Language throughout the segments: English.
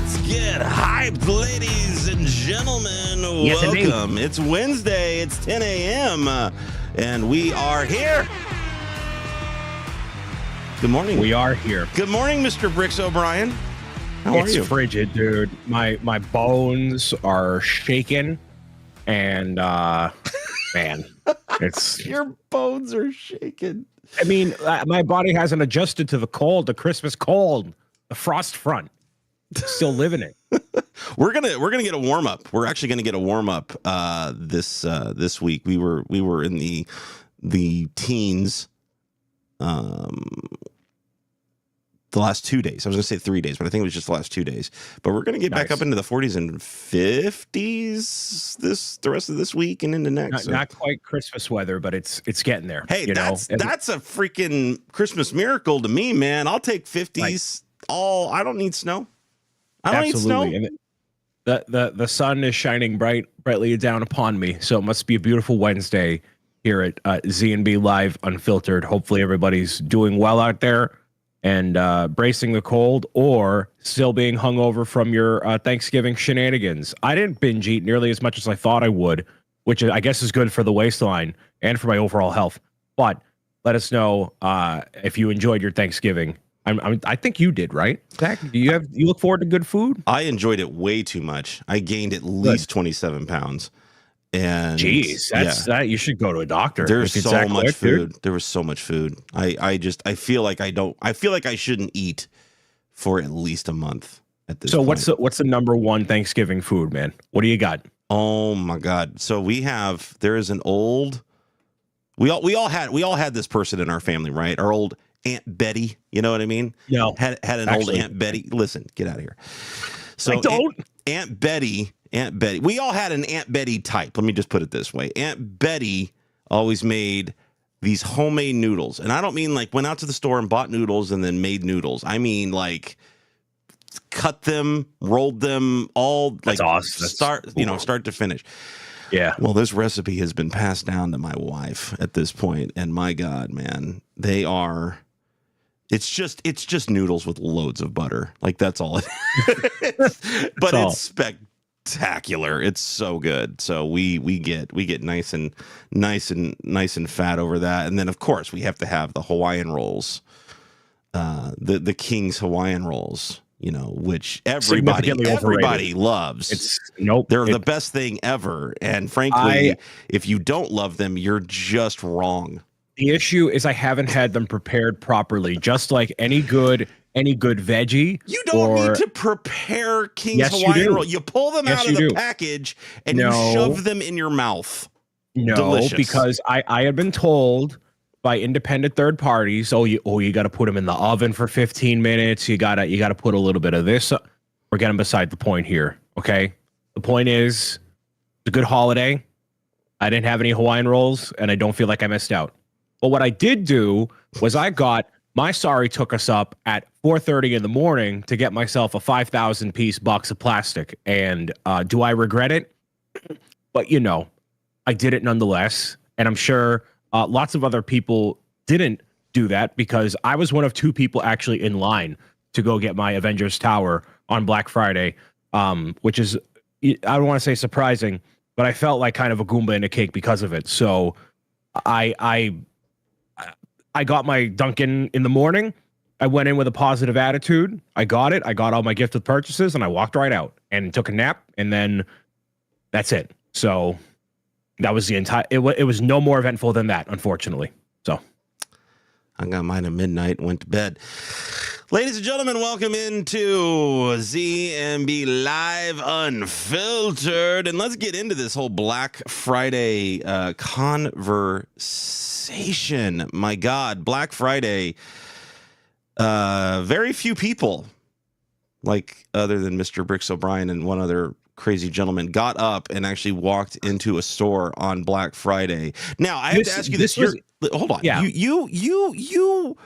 Let's get hyped, ladies and gentlemen. Yes, welcome. indeed. It's Wednesday. It's 10 a.m. And we are here. Good morning. We are here. Good morning, Mr. Bricks O'Brien. How are you? It's frigid, dude. My bones are shaking, and man, it's. Your bones are shaking. I mean, my body hasn't adjusted to the cold, the Christmas cold, the frost front. Still living it. We're gonna get a warm up. We're actually gonna get a warm up this week. We were in the teens the last 2 days. I was gonna say 3 days, but I think it was just the last 2 days. But we're gonna get back up into the 40s and 50s the rest of this week and into next. Not quite Christmas weather, but it's getting there. Hey, that's a freaking Christmas miracle to me, man. I'll take 50s. Right. I don't need snow. I don't need snow. And the sun is shining brightly down upon me, so it must be a beautiful Wednesday here at Z&B Live Unfiltered. Hopefully everybody's doing well out there and bracing the cold, or still being hungover from your Thanksgiving shenanigans. I didn't binge eat nearly as much as I thought I would, which I guess is good for the waistline and for my overall health. But let us know if you enjoyed your Thanksgiving. I think you did, right, Zach? You look forward to good food? I enjoyed it way too much. I gained at least 27 pounds. And jeez, that you should go to a doctor. There's so much food. There was so much food. I feel like I shouldn't eat for at least a month at this point. So what's the number one Thanksgiving food, man? What do you got? Oh my God. So there is an old, we all had this person in our family, right? Our old Aunt Betty, you know what I mean? No. Had an old Aunt Betty. Listen, get out of here. So I don't. Aunt Betty. We all had an Aunt Betty type. Let me just put it this way. Aunt Betty always made these homemade noodles. And I don't mean like went out to the store and bought noodles and then made noodles. I mean like cut them, rolled them all. That's like awesome. Start to finish. Yeah. Well, this recipe has been passed down to my wife at this point, and my God, man, it's just noodles with loads of butter. Like that's all it is. But it's spectacular. It's so good. So we get nice and fat over that. And then of course we have to have the Hawaiian rolls. The King's Hawaiian rolls. You know, which everybody loves. They're the best thing ever. And frankly, if you don't love them, you're just wrong. The issue is I haven't had them prepared properly. Just like any good veggie. You don't need to prepare King's Hawaiian roll. You pull them out of the package and you shove them in your mouth. No, delicious. Because I have been told by independent third parties, you got to put them in the oven for 15 minutes. You gotta put a little bit of this. We're getting beside the point here. Okay, the point is, it's a good holiday. I didn't have any Hawaiian rolls, and I don't feel like I missed out. But what I did do was my sorry took us up at 4:30 in the morning to get myself a 5,000 piece box of plastic. And do I regret it? But I did it nonetheless, and I'm sure lots of other people didn't do that because I was one of two people actually in line to go get my Avengers Tower on Black Friday, which is, I don't want to say surprising, but I felt like kind of a Goomba in a cake because of it. So I got my Dunkin' in the morning. I went in with a positive attitude. I got it. I got all my gifted purchases, and I walked right out and took a nap, and then that's it. So that was the entire. It was no more eventful than that, unfortunately. So I got mine at midnight and went to bed. Ladies and gentlemen, welcome into Z&B Live Unfiltered, and let's get into this whole Black Friday conversation. My God, Black Friday. Very few people, like other than Mr. Bricks O'Brien and one other crazy gentleman, got up and actually walked into a store on Black Friday. Now, I have to ask you this. Hold on. Yeah. You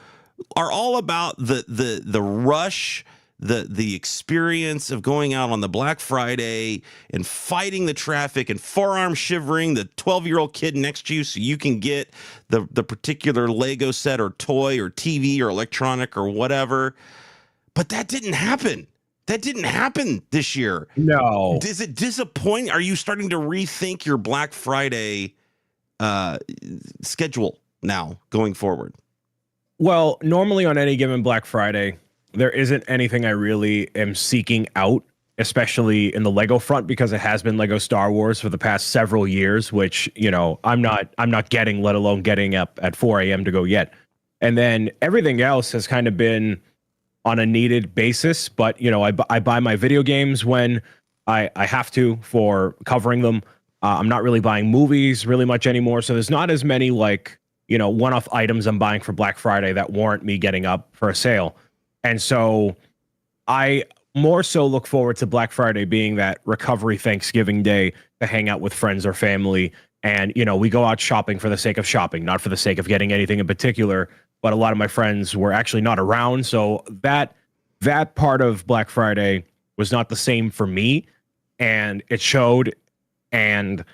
are all about the rush, the experience of going out on the Black Friday and fighting the traffic and forearm shivering the 12-year-old kid next to you so you can get the particular Lego set or toy or TV or electronic or whatever. But that didn't happen. That didn't happen this year. No. Is it disappointing? Are you starting to rethink your Black Friday schedule now going forward? Well, normally on any given Black Friday, there isn't anything I really am seeking out, especially in the Lego front, because it has been Lego Star Wars for the past several years, which, you know, I'm not getting, let alone getting up at 4 a.m. to go yet. And then everything else has kind of been on a needed basis. But, you know, I buy my video games when I have to for covering them. I'm not really buying movies really much anymore. So there's not as many like, you know, one-off items I'm buying for Black Friday that warrant me getting up for a sale. And so I more so look forward to Black Friday being that recovery Thanksgiving day to hang out with friends or family. And, you know, we go out shopping for the sake of shopping, not for the sake of getting anything in particular. But a lot of my friends were actually not around. So that part of Black Friday was not the same for me. And it showed. And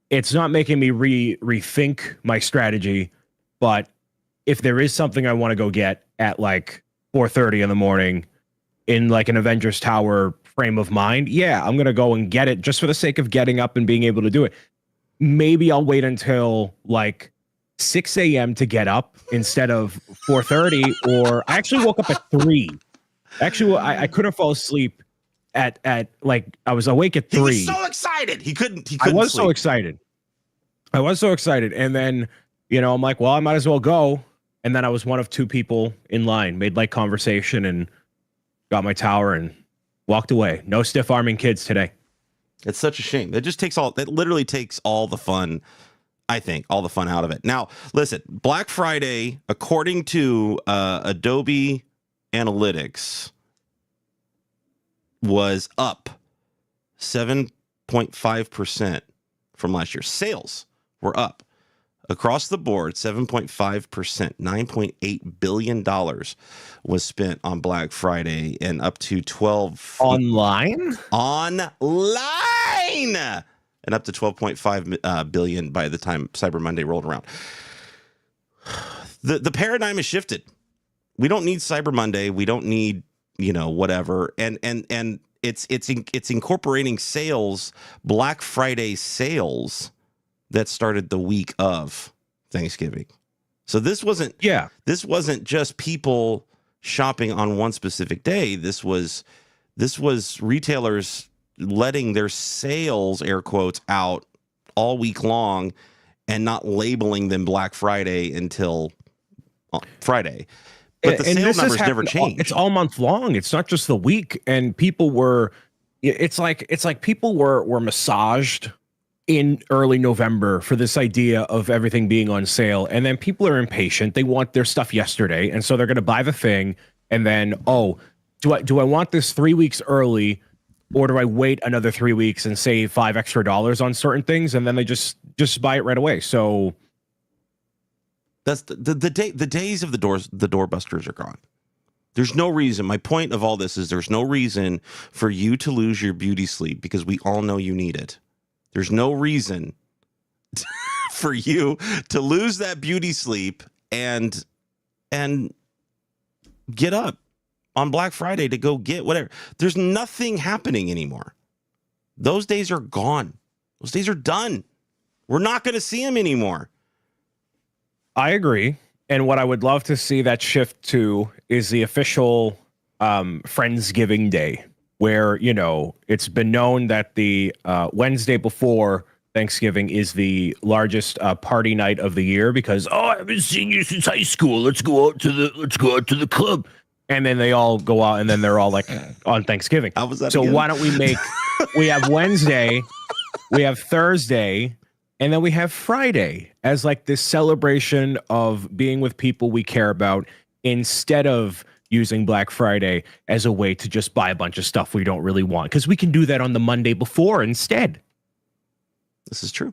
it's not making me rethink my strategy. But if there is something I want to go get at like 4:30 in the morning in like an Avengers Tower frame of mind, yeah, I'm going to go and get it just for the sake of getting up and being able to do it. Maybe I'll wait until like 6 a.m. to get up instead of 4:30, or I actually woke up at 3. Actually, I couldn't fall asleep at like I was awake at 3. He was so excited. He couldn't I was sleep. so excited. I was so excited. And then, you know, I'm like, well, I might as well go. And then I was one of 2 people in line, made light conversation and got my tower and walked away. No stiff arming kids today. It's such a shame. That literally takes all the fun, I think, all the fun out of it. Now, listen, Black Friday, according to Adobe Analytics, was up 7.5% from last year. Sales were up across the board 7.5%. $9.8 billion was spent on Black Friday, and up to 12 online, and up to 12.5 billion by the time Cyber Monday rolled around. The paradigm has shifted. We don't need Cyber Monday. We don't need, you know, whatever. And it's incorporating sales, Black Friday sales that started the week of Thanksgiving. So this wasn't just people shopping on one specific day. This was retailers letting their sales, air quotes, out all week long and not labeling them Black Friday until Friday. But the sales numbers never changed. It's all month long. It's not just the week. And people were, it's like people were massaged in early November for this idea of everything being on sale. And then people are impatient. They want their stuff yesterday. And so they're going to buy the thing. And then, oh, do I want this 3 weeks early, or do I wait another 3 weeks and save $5 extra on certain things? And then they just buy it right away. So that's the days of the doorbusters are gone. There's no reason. My point of all this is there's no reason for you to lose your beauty sleep, because we all know you need it. There's no reason for you to lose that beauty sleep and get up on Black Friday to go get whatever. There's nothing happening anymore. Those days are gone. Those days are done. We're not going to see them anymore. I agree. And what I would love to see that shift to is the official Friendsgiving Day, where, you know, it's been known that the Wednesday before Thanksgiving is the largest party night of the year because, oh, I haven't seen you since high school. Let's go out to the club. And then they all go out, and then they're all like on Thanksgiving. How was that so again? Why don't we have Wednesday, we have Thursday, and then we have Friday as like this celebration of being with people we care about, instead of using Black Friday as a way to just buy a bunch of stuff we don't really want, because we can do that on the Monday before instead. This is true.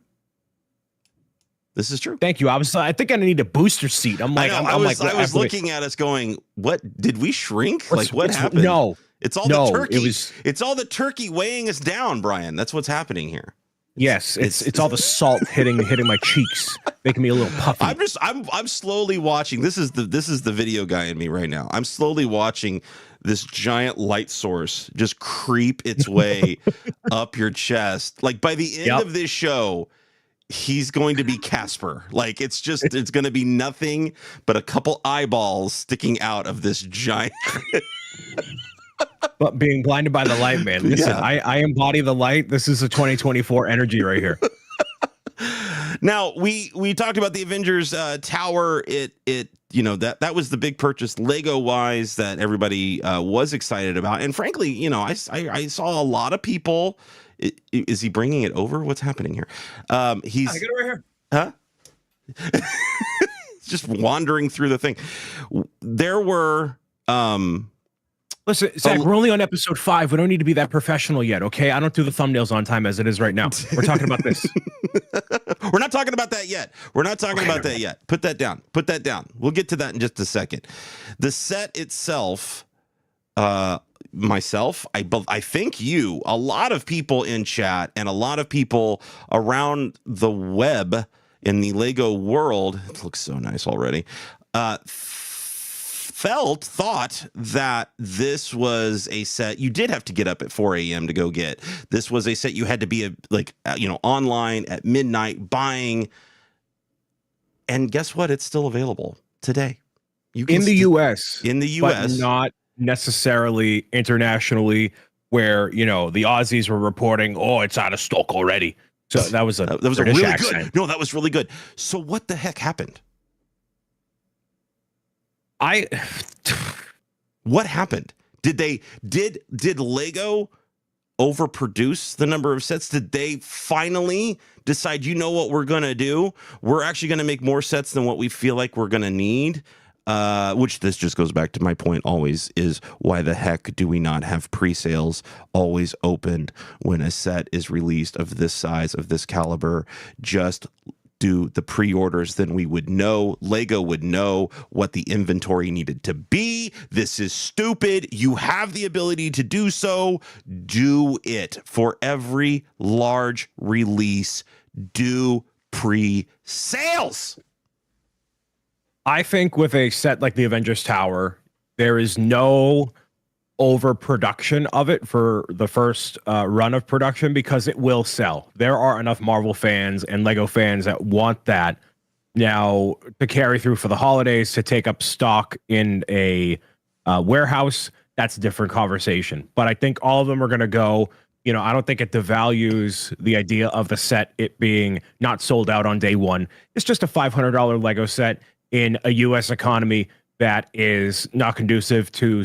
This is true. Thank you. I think I need a booster seat. I'm like, I was looking at us going, what did we shrink? What happened? No, it's all the turkey. It's all the turkey weighing us down, Brian. That's what's happening here. Yes, it's all the salt hitting my cheeks, making me a little puffy. I'm slowly watching. This is the video guy in me right now. I'm slowly watching this giant light source just creep its way up your chest. Like by the end of this show, he's going to be Casper. Like it's going to be nothing but a couple eyeballs sticking out of this giant. But being blinded by the light, man. Listen, I embody the light. This is a 2024 energy right here. Now we talked about the Avengers Tower. That was the big purchase Lego wise that everybody was excited about. And frankly, I saw a lot of people. Is he bringing it over? What's happening here? He's I get it right here. Huh? Just wandering through the thing. There were listen, Zach, we're only on episode 5. We don't need to be that professional yet, okay? I don't do the thumbnails on time as it is right now. We're talking about this. We're not talking about that yet. We're not talking about that yet. Put that down. Put that down. We'll get to that in just a second. The set itself, myself, I think you, a lot of people in chat, and a lot of people around the web in the Lego world, it looks so nice already, thought that this was a set you did have to get up at 4 a.m. to go get. This was a set you had to be online at midnight buying. And guess what? It's still available today. You can in the U.S. but not necessarily internationally, where the Aussies were reporting, "Oh, it's out of stock already." So that was a really accent. good. No, that was really good. So what the heck happened? What happened? Did Lego overproduce the number of sets? Did they finally decide, what we're going to do? We're actually going to make more sets than what we feel like we're going to need. Which this just goes back to my point always is, why the heck do we not have pre-sales always opened when a set is released of this size, of this caliber? Just do the pre-orders, then we would know, Lego would know what the inventory needed to be. This is stupid. You have the ability to do so. Do it. For every large release, do pre-sales. I think with a set like the Avengers Tower, there is no overproduction of it for the first run of production, because it will sell. There are enough Marvel fans and Lego fans that want that now to carry through for the holidays, to take up stock in a warehouse. That's a different conversation. But I think all of them are going to go. I don't think it devalues the idea of the set, it being not sold out on day one. It's just a $500 Lego set in a U.S. economy that is not conducive to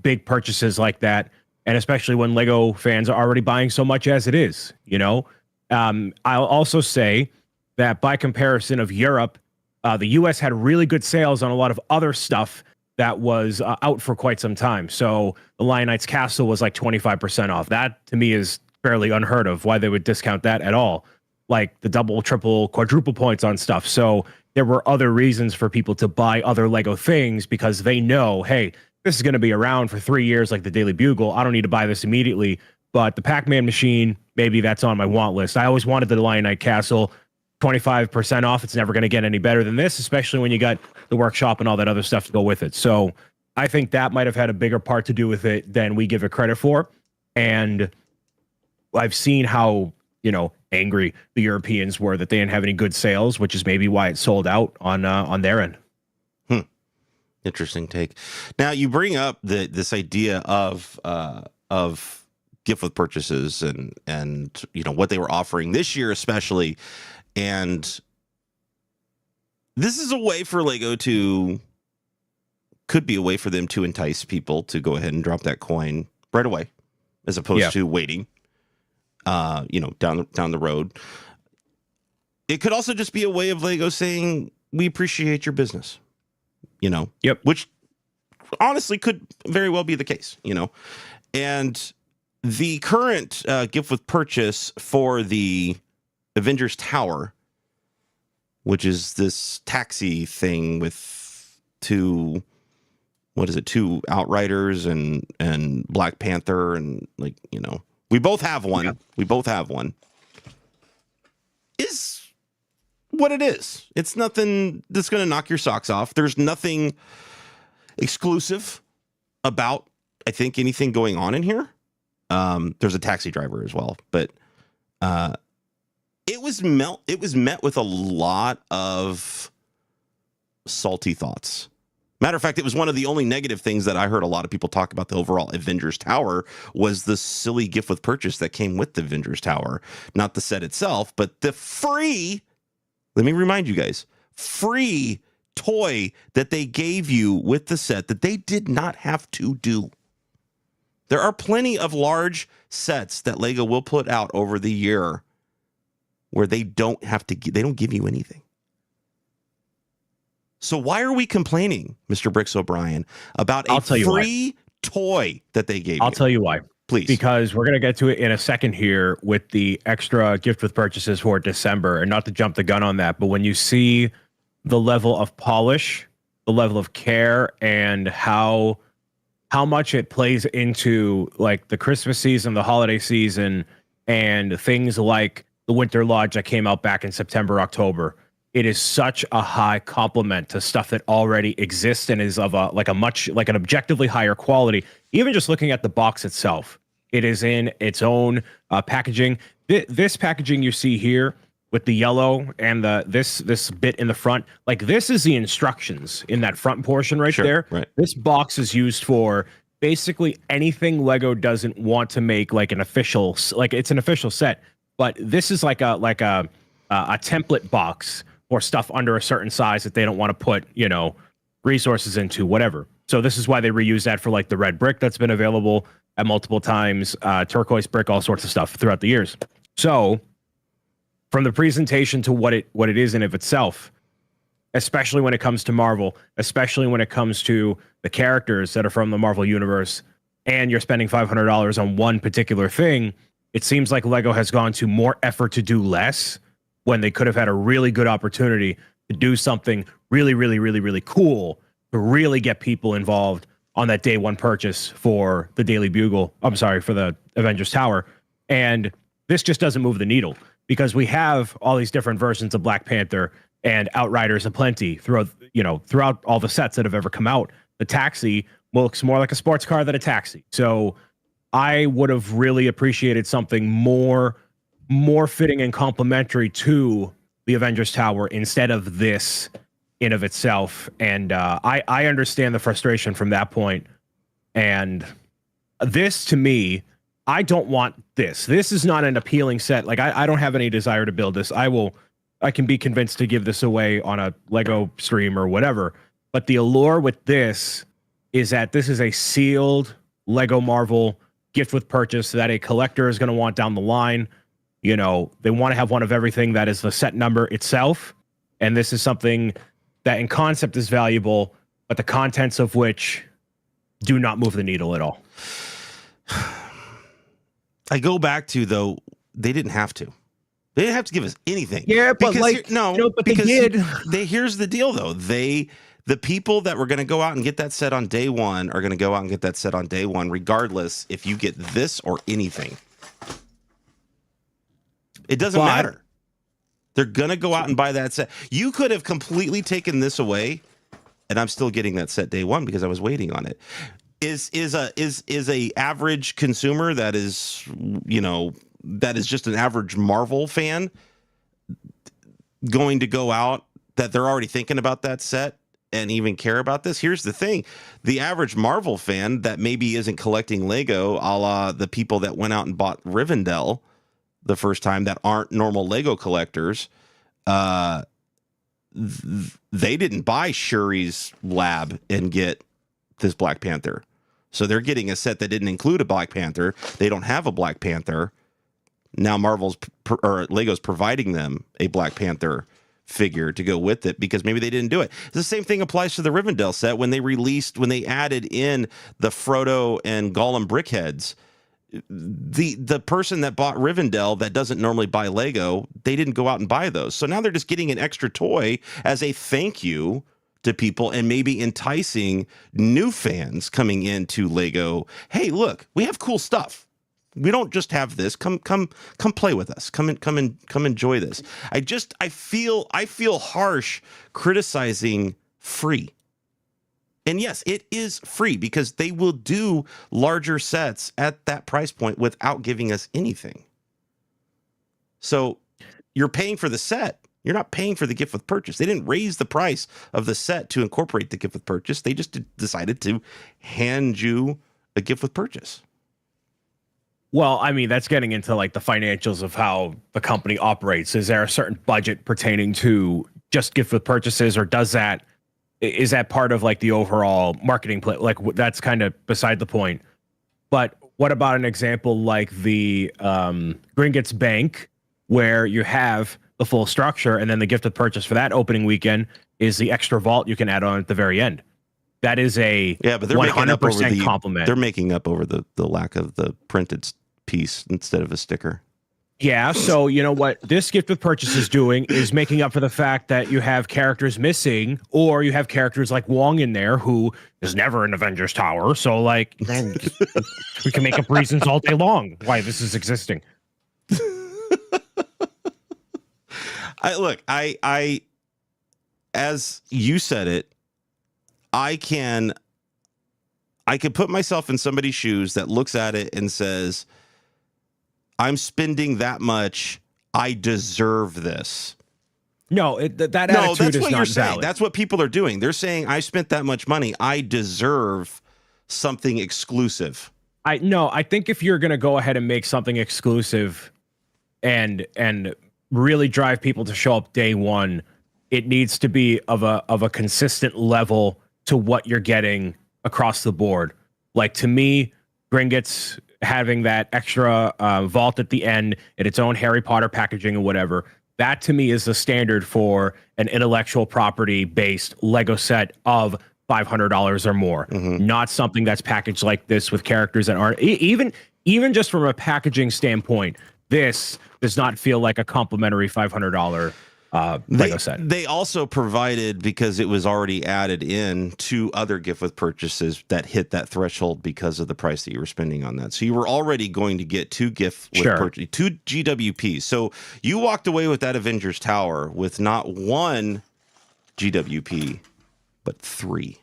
big purchases like that, and especially when Lego fans are already buying so much as it is. I'll also say that by comparison of Europe, the U.S. had really good sales on a lot of other stuff that was out for quite some time. So the Lion Knight's Castle was like 25% off. That to me is fairly unheard of. Why they would discount that at all? Like the double, triple, quadruple points on stuff. So there were other reasons for people to buy other Lego things, because they know, hey, this is going to be around for 3 years, like the Daily Bugle. I don't need to buy this immediately. But the Pac-Man machine, maybe that's on my want list. I always wanted the Lion Knight Castle, 25% off. It's never going to get any better than this, especially when you got the workshop and all that other stuff to go with it. So I think that might have had a bigger part to do with it than we give it credit for. And I've seen how, angry the Europeans were that they didn't have any good sales, which is maybe why it sold out on their end. Interesting take. Now you bring up this idea of gift with purchases and what they were offering this year especially, and this is a way for Lego could be a way for them to entice people to go ahead and drop that coin right away, as opposed to waiting down the road. It could also just be a way of Lego saying, we appreciate your business, which honestly could very well be the case, and the current gift with purchase for the Avengers Tower, which is this taxi thing with two Outriders and Black Panther, and we both have one. Yeah. We both have one. Is what it is. It's nothing that's going to knock your socks off. There's nothing exclusive about I think anything going on in here. There's a taxi driver as well, but it was met with a lot of salty thoughts. Matter of fact, it was one of the only negative things that I heard a lot of people talk about the overall Avengers Tower was the silly gift with purchase that came with the Avengers Tower. Not the set itself, but the free, let me remind you guys, free toy that they gave you with the set that they did not have to do. There are plenty of large sets that Lego will put out over the year where they don't have to, they don't give you anything. So why are we complaining, Mr. Bricks O'Brien, about a free toy that they gave you? I'll tell you why. Please. Because we're going to get to it in a second here with the extra gift with purchases for December. And not to jump the gun on that, but when you see the level of polish, the level of care, and how much it plays into like the Christmas season, the holiday season, and things like the Winter Lodge that came out back in September, October, it is such a high compliment to stuff that already exists and is of an objectively higher quality. Even just looking at the box itself, it is in its own packaging. This packaging you see here with the yellow and this bit in the front, like this is the instructions in that front portion right there. Right. This box is used for basically anything Lego doesn't want to make like an official, like it's an official set, but this is like a template box or stuff under a certain size that they don't want to put, resources into, whatever. So this is why they reuse that for like the red brick that's been available at multiple times, turquoise brick, all sorts of stuff throughout the years. So from the presentation to what it is in of itself, especially when it comes to Marvel, especially when it comes to the characters that are from the Marvel universe, and you're spending $500 on one particular thing, it seems like Lego has gone to more effort to do less when they could have had a really good opportunity to do something really, really, really, really cool to really get people involved on that day one purchase for the Daily Bugle. I'm sorry, for the Avengers Tower. And this just doesn't move the needle because we have all these different versions of Black Panther and Outriders aplenty throughout all the sets that have ever come out. The taxi looks more like a sports car than a taxi. So I would have really appreciated something more fitting and complementary to the Avengers Tower instead of this in of itself. And I understand the frustration from that point. And this, to me, I don't want this. This is not an appealing set. Like, I don't have any desire to build this. I can be convinced to give this away on a Lego stream or whatever. But the allure with this is that this is a sealed Lego Marvel gift with purchase that a collector is going to want down the line. They want to have one of everything that is the set number itself. And this is something that in concept is valuable, but the contents of which do not move the needle at all. I go back to, though, they didn't have to. They didn't have to give us anything. Yeah, but but they did. Here's the deal, though. The people that were going to go out and get that set on day one are going to go out and get that set on day one, regardless if you get this or anything. It doesn't matter. They're going to go out and buy that set. You could have completely taken this away, and I'm still getting that set day one because I was waiting on it. Is a average consumer that is just an average Marvel fan going to go out that they're already thinking about that set and even care about this? Here's the thing. The average Marvel fan that maybe isn't collecting Lego, a la the people that went out and bought Rivendell the first time that aren't normal Lego collectors, they didn't buy Shuri's lab and get this Black Panther. So they're getting a set that didn't include a Black Panther. They don't have a Black Panther. Now Lego's providing them a Black Panther figure to go with it because maybe they didn't do it. The same thing applies to the Rivendell set when they added in the Frodo and Gollum brickheads. The person that bought Rivendell that doesn't normally buy Lego, they didn't go out and buy those. So now they're just getting an extra toy as a thank you to people and maybe enticing new fans coming into Lego. Hey, look, we have cool stuff. We don't just have this. Come play with us. Come enjoy this. I feel harsh criticizing free. And yes, it is free because they will do larger sets at that price point without giving us anything. So you're paying for the set. You're not paying for the gift with purchase. They didn't raise the price of the set to incorporate the gift with purchase. They just decided to hand you a gift with purchase. Well, I mean, that's getting into like the financials of how the company operates. Is there a certain budget pertaining to just gift with purchases, or is that part of like the overall marketing play? Like that's kind of beside the point. But what about an example like the Gringotts Bank, where you have the full structure and then the gift with purchase for that opening weekend is the extra vault you can add on at the very end? That is a but they're 100% compliment. They're making up over the lack of the printed piece instead of a sticker. Yeah, so you know what this gift with purchase is doing is making up for the fact that you have characters missing, or you have characters like Wong in there who is never in Avengers Tower. So like, we can make up reasons all day long why this is existing. I as you said it, I can put myself in somebody's shoes that looks at it and says, I'm spending that much. I deserve this. No, that attitude is not valid. That's what people are doing. They're saying, I spent that much money. I deserve something exclusive. I think if you're going to go ahead and make something exclusive and really drive people to show up day one, it needs to be of a consistent level to what you're getting across the board. Like, to me, Gringotts having that extra vault at the end and its own Harry Potter packaging or whatever, that to me is the standard for an intellectual property based Lego set of $500 or more. Mm-hmm. Not something that's packaged like this with characters that aren't even just from a packaging standpoint. This does not feel like a complimentary $500 Lego set. They also provided, because it was already added in, 2 other gift with purchases that hit that threshold because of the price that you were spending on that. So you were already going to get 2 gift with purchase, 2 GWPs. So you walked away with that Avengers Tower with not 1 GWP, but 3.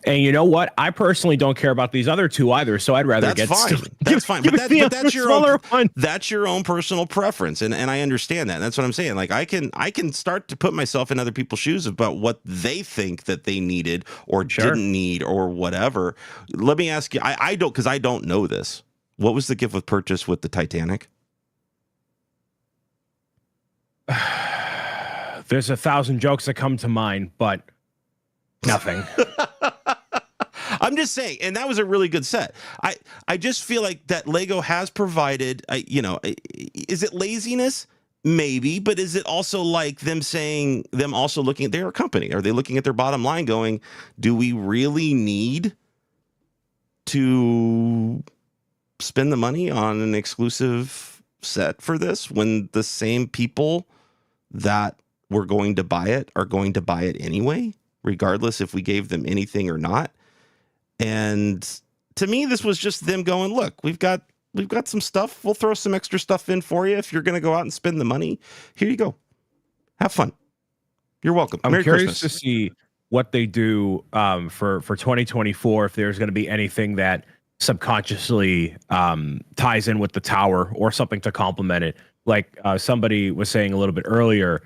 And you know what? I personally don't care about these other 2 either, so I'd rather That's fine. But that's your own one. That's your own personal preference, and I understand that. That's what I'm saying. Like, I can start to put myself in other people's shoes about what they think that they needed or didn't need or whatever. Let me ask you. I don't, because I don't know this. What was the gift with purchase with the Titanic? There's 1,000 jokes that come to mind, but nothing. I'm just saying, and that was a really good set. I just feel like that Lego has provided, is it laziness? Maybe, but is it also like them also looking at their company? Are they looking at their bottom line going, do we really need to spend the money on an exclusive set for this when the same people that were going to buy it are going to buy it anyway, regardless if we gave them anything or not? And to me, this was just them going, look, we've got some stuff. We'll throw some extra stuff in for you. If you're going to go out and spend the money, here you go. Have fun. You're welcome. I'm Merry curious Christmas. to see what they do for 2024, if there's going to be anything that subconsciously ties in with the tower or something to complement it. Like somebody was saying a little bit earlier,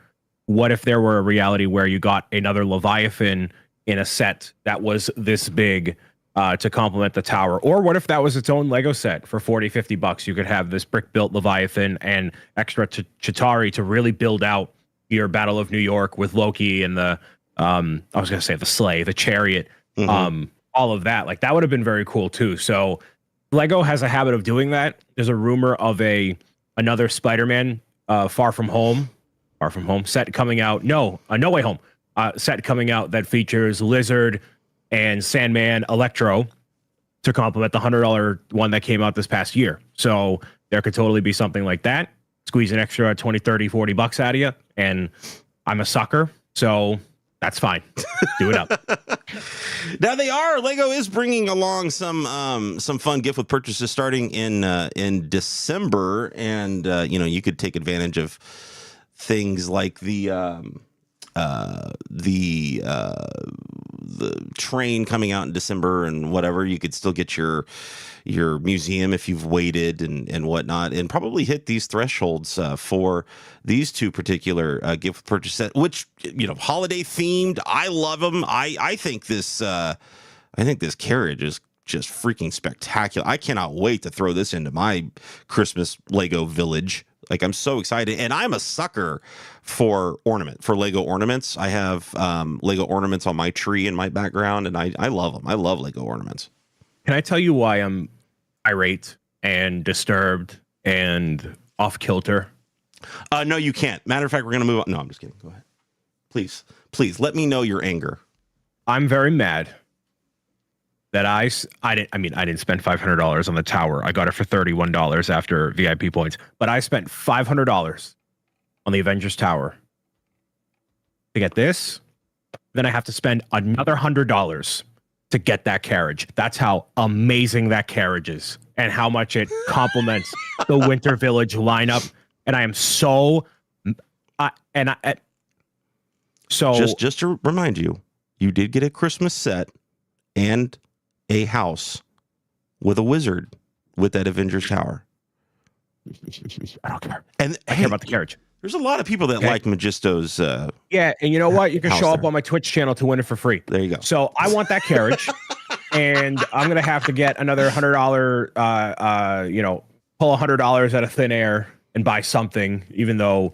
what if there were a reality where you got another Leviathan in a set that was this big to complement the tower? Or what if that was its own Lego set for $40-$50? You could have this brick-built Leviathan and extra Chitauri to really build out your Battle of New York with Loki and the I was going to say the sleigh, the chariot, all of that. Like, that would have been very cool too. So Lego has a habit of doing that. There's a rumor of another Spider-Man Far From Home set coming out. No Way Home set coming out that features Lizard and Sandman Electro to complement the $100 one that came out this past year. So there could totally be something like that. Squeeze an extra 20, 30, $40 out of you. And I'm a sucker, so that's fine. Do it up. Now Lego is bringing along some fun gift with purchases starting in December. And, you could take advantage of things like the the train coming out in December and whatever, you could still get your museum if you've waited and whatnot, and probably hit these thresholds for these two particular gift purchase set, which, holiday themed. I love them. I think this carriage is just freaking spectacular. I cannot wait to throw this into my Christmas Lego village. Like, I'm so excited, and I'm a sucker for Lego ornaments. I have Lego ornaments on my tree in my background, and I love them. I love Lego ornaments. Can I tell you why I'm irate and disturbed and off kilter? No, you can't. Matter of fact, we're going to move on. No, I'm just kidding. Go ahead. Please let me know your anger. I'm very mad that I didn't spend $500 on the tower. I got it for $31 after VIP points, but I spent $500 on the Avengers Tower to get this. Then I have to spend another $100 to get that carriage. That's how amazing that carriage is and how much it complements the Winter Village lineup. And I am so, just to remind you, you did get a Christmas set and a house with a wizard with that Avengers Tower. I don't care. And I care about the carriage. There's a lot of people that like Magisto's. Yeah, and you know what? You can show up on my Twitch channel to win it for free. There you go. So I want that carriage, and I'm gonna have to get another $100. Pull $100 out of thin air and buy something. Even though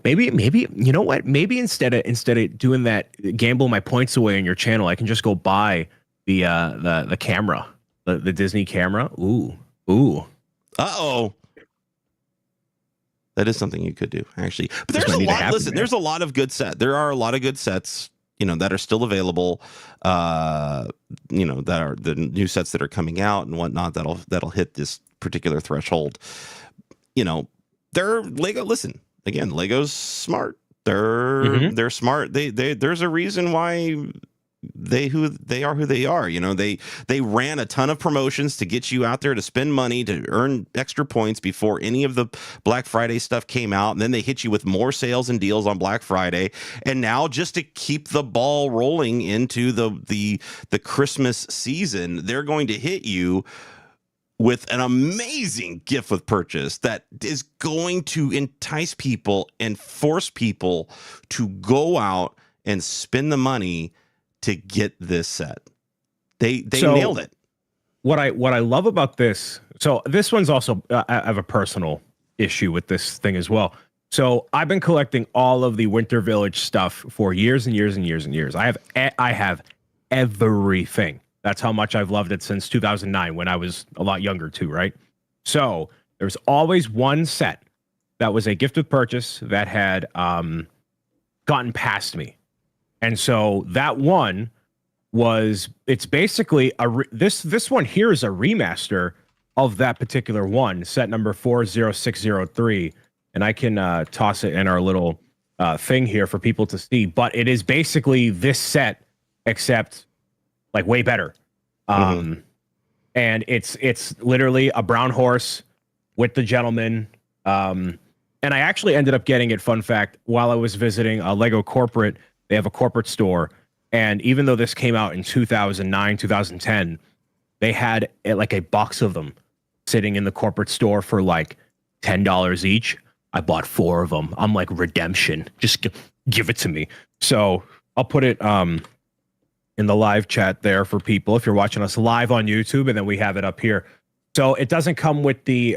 maybe you know what? Maybe instead of doing that, gamble my points away on your channel, I can just go buy the camera, the Disney camera. Ooh. Uh-oh. That is something you could do, actually. But there's a lot. Listen, there's a lot of good sets. There are a lot of good sets, that are still available. That are the new sets that are coming out and whatnot. That'll hit this particular threshold. They're Lego. Listen, again, Lego's smart. They're smart. There's a reason why they are who they are. They ran a ton of promotions to get you out there to spend money to earn extra points before any of the Black Friday stuff came out, and then they hit you with more sales and deals on Black Friday. And now, just to keep the ball rolling into the Christmas season, they're going to hit you with an amazing gift with purchase that is going to entice people and force people to go out and spend the money to get this set. They nailed it. What I love about this, so this one's also, I have a personal issue with this thing as well. So I've been collecting all of the Winter Village stuff for years and years and years and years. I have everything. That's how much I've loved it since 2009, when I was a lot younger too, right? So there's always one set that was a gift with purchase that had gotten past me. And so that one it's basically this one here is a remaster of that particular one, set number 40603. And I can toss it in our little thing here for people to see. But it is basically this set, except like way better. And it's literally a brown horse with the gentleman. And I actually ended up getting it, fun fact, while I was visiting a Lego corporate. They have a corporate store, and even though this came out in 2009, 2010, they had like a box of them sitting in the corporate store for like $10 each. I bought 4 of them. I'm like, redemption. Just give it to me. So I'll put it in the live chat there for people if you're watching us live on YouTube, and then we have it up here. So it doesn't come with the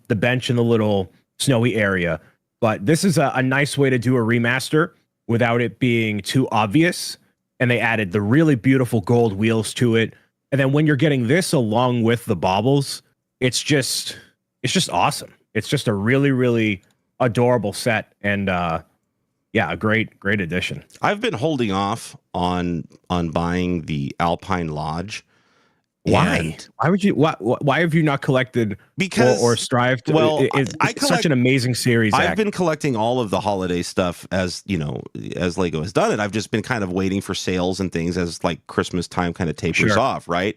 bench in the little snowy area, but this is a nice way to do a remaster without it being too obvious. And they added the really beautiful gold wheels to it. And then when you're getting this along with the baubles, it's just awesome. It's just a really, really adorable set. And a great addition. I've been holding off on buying the Alpine Lodge. Why? Why would you? Why have you not collected or strived to? Well, it's such an amazing series. I've been collecting all of the holiday stuff as Lego has done it. I've just been kind of waiting for sales and things as like Christmas time kind of tapers off, right?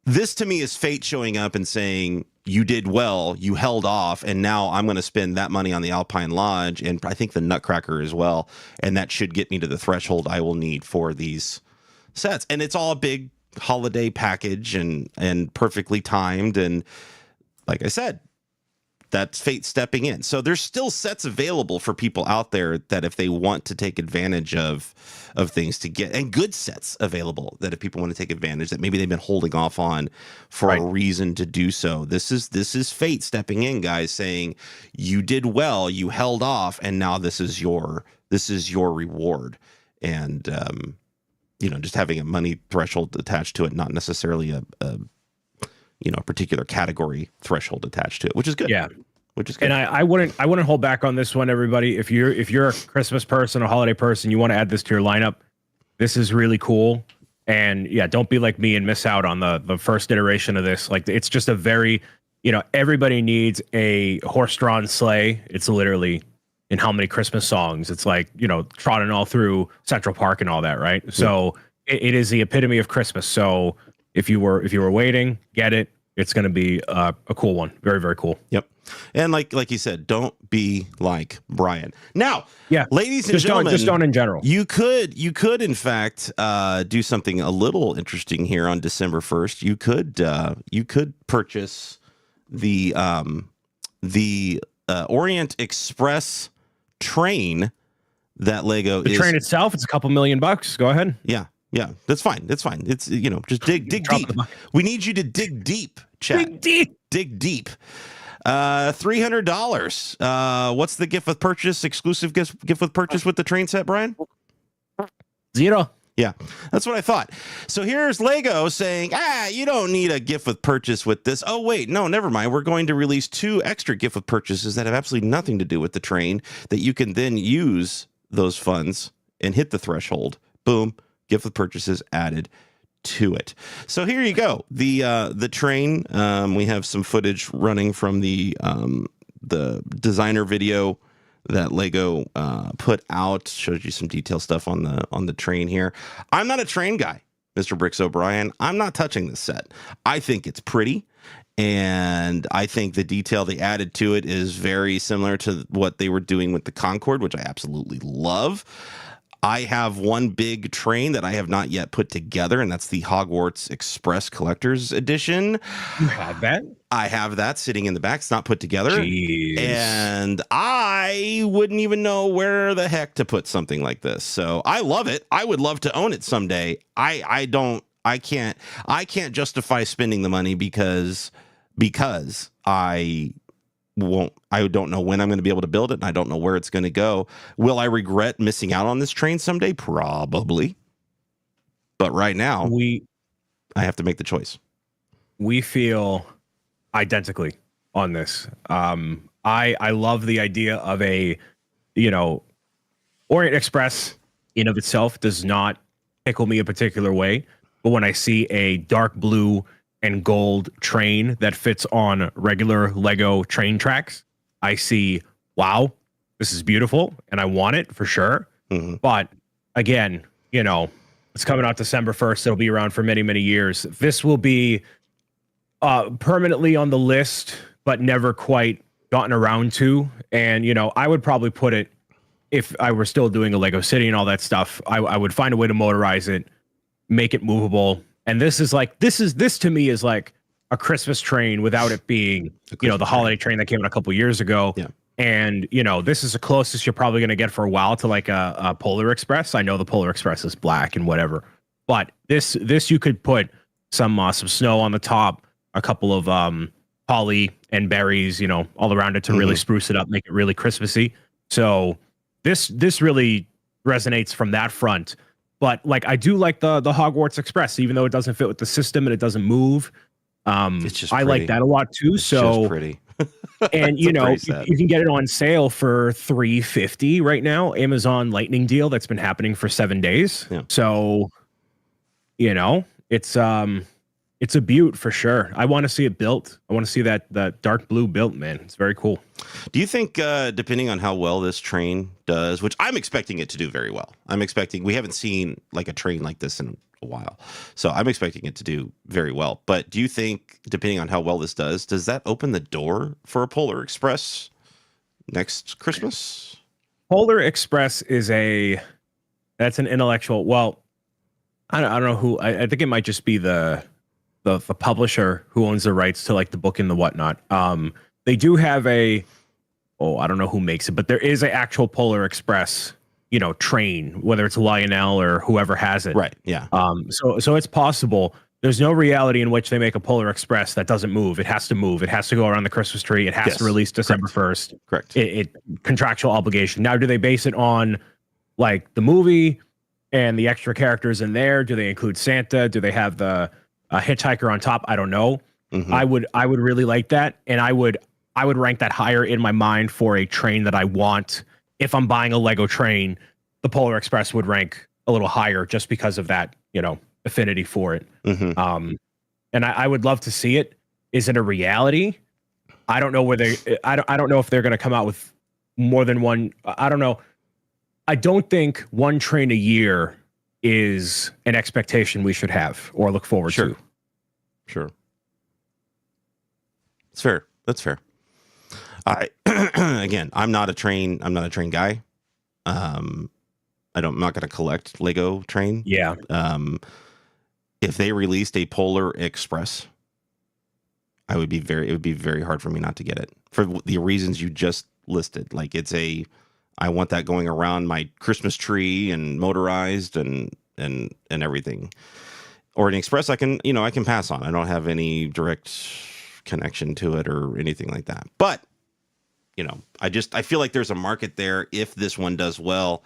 This to me is fate showing up and saying, you did well, you held off, and now I'm going to spend that money on the Alpine Lodge and I think the Nutcracker as well, and that should get me to the threshold I will need for these sets, and it's all a big holiday package and perfectly timed. And like I said, that's fate stepping in. So there's still sets available for people out there that if they want to take advantage of things to get, and good sets available that if people want to take advantage that maybe they've been holding off on for a reason to do so. This is fate stepping in, guys, saying you did well, you held off, and now this is your reward. And just having a money threshold attached to it, not necessarily a particular category threshold attached to it, which is good. Yeah. Which is good. And I wouldn't hold back on this one, everybody. If you're a Christmas person, a holiday person, you want to add this to your lineup, this is really cool. And yeah, don't be like me and miss out on the first iteration of this. Like, it's just a very, everybody needs a horse-drawn sleigh. It's literally in how many Christmas songs. It's like, trotting all through Central Park and all that, right? Yeah. So it is the epitome of Christmas. So if you were waiting, get it. It's going to be a cool one. Very, very cool. Yep. And like you said, don't be like Brian. Now, yeah, ladies and gentlemen, just don't in general. You could in fact do something a little interesting here on December 1st. You could purchase the Orient Express train that Lego the train itself. It's a couple $1 million. Go ahead. Yeah. Yeah, that's fine. That's fine. It's, just dig deep. We need you to dig deep, chat. Dig deep. $300. What's the gift with purchase? Exclusive gift with purchase with the train set, Brian? 0. Yeah, that's what I thought. So here's Lego saying, you don't need a gift with purchase with this. Oh, wait, no, never mind. We're going to release 2 extra gift with purchases that have absolutely nothing to do with the train that you can then use those funds and hit the threshold. Boom. Gift with purchases added to it. So here you go. The train. We have some footage running from the designer video that Lego put out. Shows you some detail stuff on the train here. I'm not a train guy, Mr. Bricks O'Brien. I'm not touching this set. I think it's pretty, and I think the detail they added to it is very similar to what they were doing with the Concorde, which I absolutely love. I have one big train that I have not yet put together, and that's the Hogwarts Express Collector's Edition. You have that? I have that sitting in the back. It's not put together. Jeez. And I wouldn't even know where the heck to put something like this. So I love it. I would love to own it someday. I can't justify spending the money because I don't know when I'm going to be able to build it, and I don't know where it's going to go. Will I regret missing out on this train someday? Probably. But right now, I have to make the choice. We feel identically on this. I love the idea of a, Orient Express in of itself does not tickle me a particular way. But when I see a dark blue and gold train that fits on regular Lego train tracks, I see, wow, this is beautiful, and I want it for sure. Mm-hmm. But again, it's coming out December 1st. It'll be around for many, many years. This will be permanently on the list, but never quite gotten around to. And, I would probably put it, if I were still doing a Lego City and all that stuff, I would find a way to motorize it, make it movable. And this to me is like a Christmas train without it being, the holiday train that came out a couple years ago. Yeah. And, this is the closest you're probably going to get for a while to like a Polar Express. I know the Polar Express is black and whatever, but this you could put some snow on the top, a couple of holly and berries, all around it to really spruce it up, make it really Christmassy. So this really resonates from that front. But like, I do like the Hogwarts Express, even though it doesn't fit with the system and it doesn't move. It's just I like that a lot too. It's just pretty. And you can get it on sale for $350 right now. Amazon Lightning deal that's been happening for 7 days. Yeah. So, it's a beaut for sure. I want to see it built. I want to see that dark blue built, man. It's very cool. Do you think, depending on how well this train does, which I'm expecting it to do very well, we haven't seen like a train like this in a while, so I'm expecting it to do very well. But do you think, depending on how well this does that open the door for a Polar Express next Christmas? Polar Express is that's an intellectual. Well, I don't know who. I think it might just be the publisher who owns the rights to like the book and the whatnot. They do have I don't know who makes it, but there is an actual Polar Express, train, whether it's Lionel or whoever has it. Right. Yeah. So it's possible. There's no reality in which they make a Polar Express that doesn't move. It has to move. It has to go around the Christmas tree. It has to release December 1st. Correct. It contractual obligation. Now, do they base it on like the movie and the extra characters in there? Do they include Santa? Do they have the hitchhiker on top? I don't know. Mm-hmm. I would really like that, and I would rank that higher in my mind for a train that I want. If I'm buying a Lego train, the Polar Express would rank a little higher just because of that, affinity for it. Mm-hmm. And I would love to see it. Is it a reality? I don't know whether I don't know if they're going to come out with more than one. I don't know. I don't think one train a year is an expectation we should have or look forward to. Sure. It's fair. That's fair. Again, I'm not a train guy. I'm not going to collect Lego train. Yeah. If they released a Polar Express, it would be very hard for me not to get it for the reasons you just listed. Like I want that going around my Christmas tree and motorized and everything. Or an Express I can pass on. I don't have any direct connection to it or anything like that. But I feel like there's a market there if this one does well.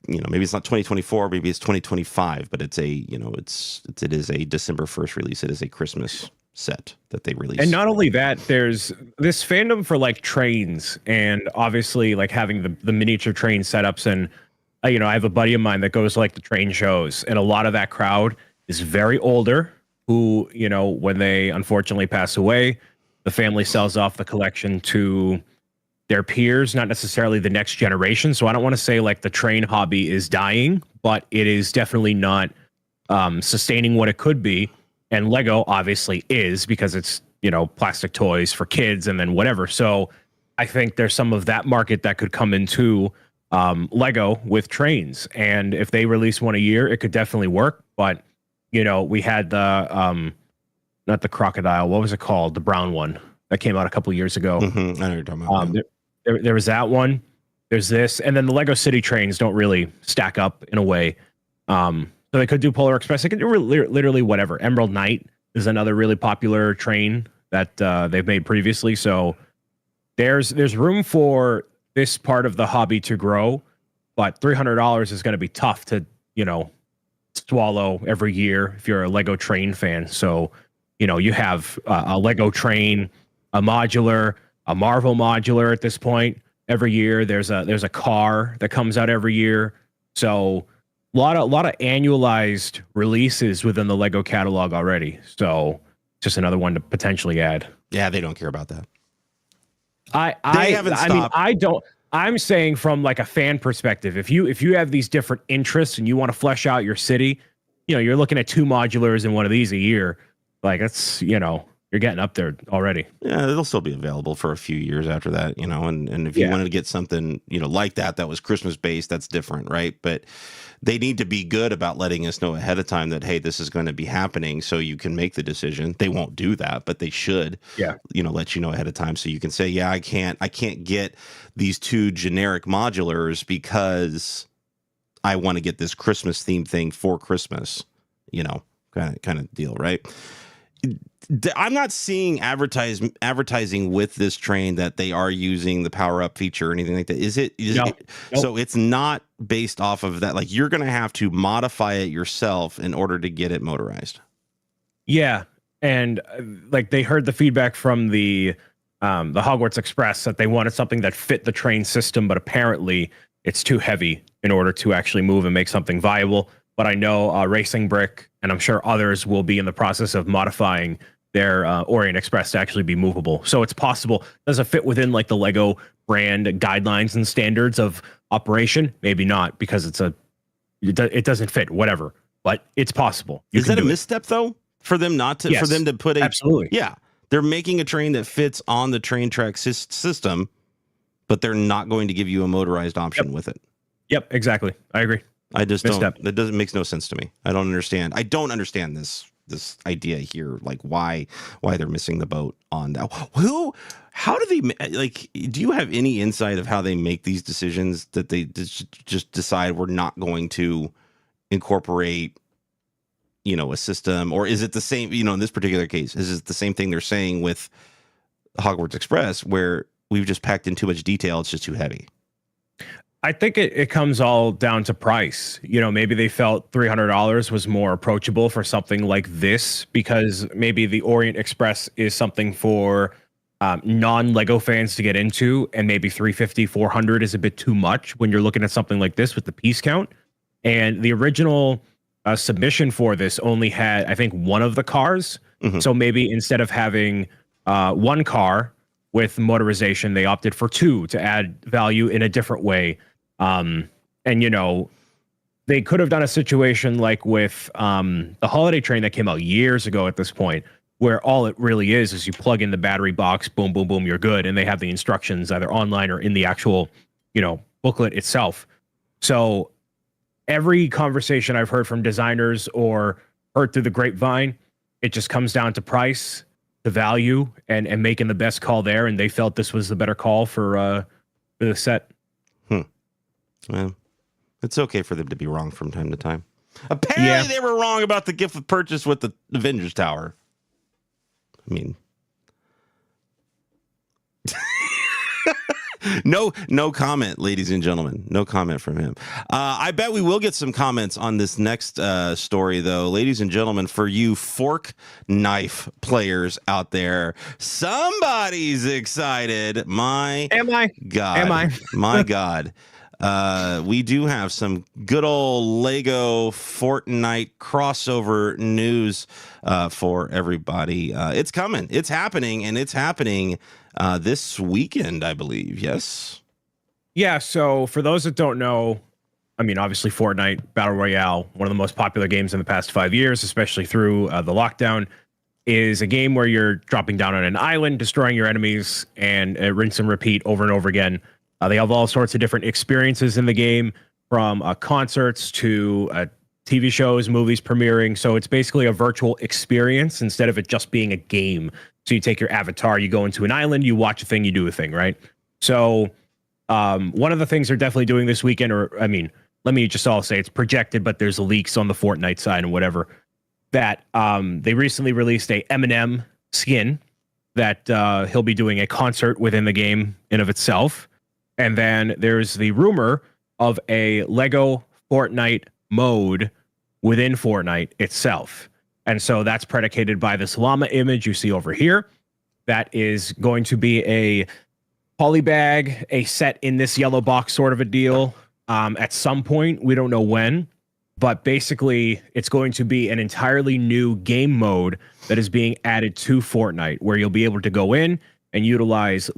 Maybe it's not 2024, maybe it's 2025, but it is a December 1st release. It is a Christmas set that they release. And not only that, there's this fandom for like trains and obviously like having the miniature train setups. And I have a buddy of mine that goes to like the train shows, and a lot of that crowd is very older who, when they unfortunately pass away, the family sells off the collection to their peers, not necessarily the next generation. So I don't want to say like the train hobby is dying, but it is definitely not sustaining what it could be. And Lego obviously is, because it's, plastic toys for kids and then whatever. So I think there's some of that market that could come into Lego with trains. And if they release one a year, it could definitely work. But, we had the, not the crocodile, what was it called? The brown one that came out a couple years ago. Mm-hmm. I know what you're talking about. There was that one. There's this, and then the Lego City trains don't really stack up in a way. So they could do Polar Express. They could do literally whatever. Emerald Knight is another really popular train that they've made previously. So there's room for this part of the hobby to grow, but $300 is going to be tough to swallow every year if you're a Lego train fan. So you have a Lego train, a modular, a Marvel modular at this point. Every year there's a car that comes out every year. So a lot of annualized releases within the Lego catalog already. So just another one to potentially add. Yeah, they don't care about that. I don't. I'm saying from like a fan perspective, if you have these different interests and you want to flesh out your city, you're looking at 2 modulars and one of these a year. Like that's, you're getting up there already. Yeah, it'll still be available for a few years after that, and if you wanted to get something, like that was Christmas based, that's different, right? But they need to be good about letting us know ahead of time that, hey, this is going to be happening so you can make the decision. They won't do that, but they should, let you know ahead of time so you can say, yeah, I can't get these 2 generic modulars because I want to get this Christmas themed thing for Christmas, kind of deal, right? I'm not seeing advertising with this train that they are using the power up feature or anything like that. Is it? Nope. So it's not based off of that. Like you're going to have to modify it yourself in order to get it motorized. Yeah, and like they heard the feedback from the Hogwarts Express that they wanted something that fit the train system, but apparently it's too heavy in order to actually move and make something viable. But I know Racing Brick, and I'm sure others will be in the process of modifying their Orient Express to actually be movable. So it's possible. Does it fit within like the Lego brand guidelines and standards of operation? Maybe not, because it doesn't fit, whatever. But it's possible. Is that a misstep though? For them not to, for them to put a, absolutely. Yeah. They're making a train that fits on the train track system, but they're not going to give you a motorized option with it. Yep, exactly. I agree. I just Misstep. don't. That doesn't makes no sense to me. I don't understand. I don't understand this idea here. Like why they're missing the boat on that. How do they like? Do you have any insight of how they make these decisions that they just decide we're not going to incorporate, a system, or is it the same? In this particular case, is it the same thing they're saying with Hogwarts Express, where we've just packed in too much detail? It's just too heavy. I think it comes all down to price. Maybe they felt $300 was more approachable for something like this, because maybe the Orient Express is something for non-Lego fans to get into, and maybe 350, 400 is a bit too much when you're looking at something like this with the piece count. And the original submission for this only had, I think, one of the cars. Mm-hmm. So maybe instead of having one car with motorization, they opted for two to add value in a different way. And they could have done a situation like with the holiday train that came out years ago at this point, where all it really is you plug in the battery box, boom, boom, boom, you're good. And they have the instructions either online or in the actual, booklet itself. So every conversation I've heard from designers or heard through the grapevine, it just comes down to price, the value, and making the best call there. And they felt this was the better call for the set. Well, it's okay for them to be wrong from time to time. Apparently, they were wrong about the gift of purchase with the Avengers Tower. I mean, no comment, ladies and gentlemen. No comment from him. I bet we will get some comments on this next story, though. Ladies and gentlemen, for you fork knife players out there, somebody's excited. My God. We do have some good old Lego FORTNITE crossover news for everybody. It's coming. It's happening, and it's happening this weekend, I believe. Yes? Yeah, so for those that don't know, I mean, obviously Fortnite Battle Royale, one of the most popular games in the past 5 years, especially through the lockdown, is a game where you're dropping down on an island, destroying your enemies, and rinse and repeat over and over again. They have all sorts of different experiences in the game, from concerts to TV shows, movies premiering. So it's basically a virtual experience instead of it just being a game. So you take your avatar, you go into an island, you watch a thing, you do a thing, right? So one of the things they're definitely doing this weekend, let me just all say it's projected, but there's leaks on the Fortnite side and whatever, that they recently released a Eminem skin that he'll be doing a concert within the game in of itself. And then there's the rumor of a Lego Fortnite mode within Fortnite itself. And so that's predicated by this llama image you see over here. That is going to be a polybag, a set in this yellow box sort of a deal at some point. We don't know when. But basically, it's going to be an entirely new game mode that is being added to Fortnite, where you'll be able to go in and utilize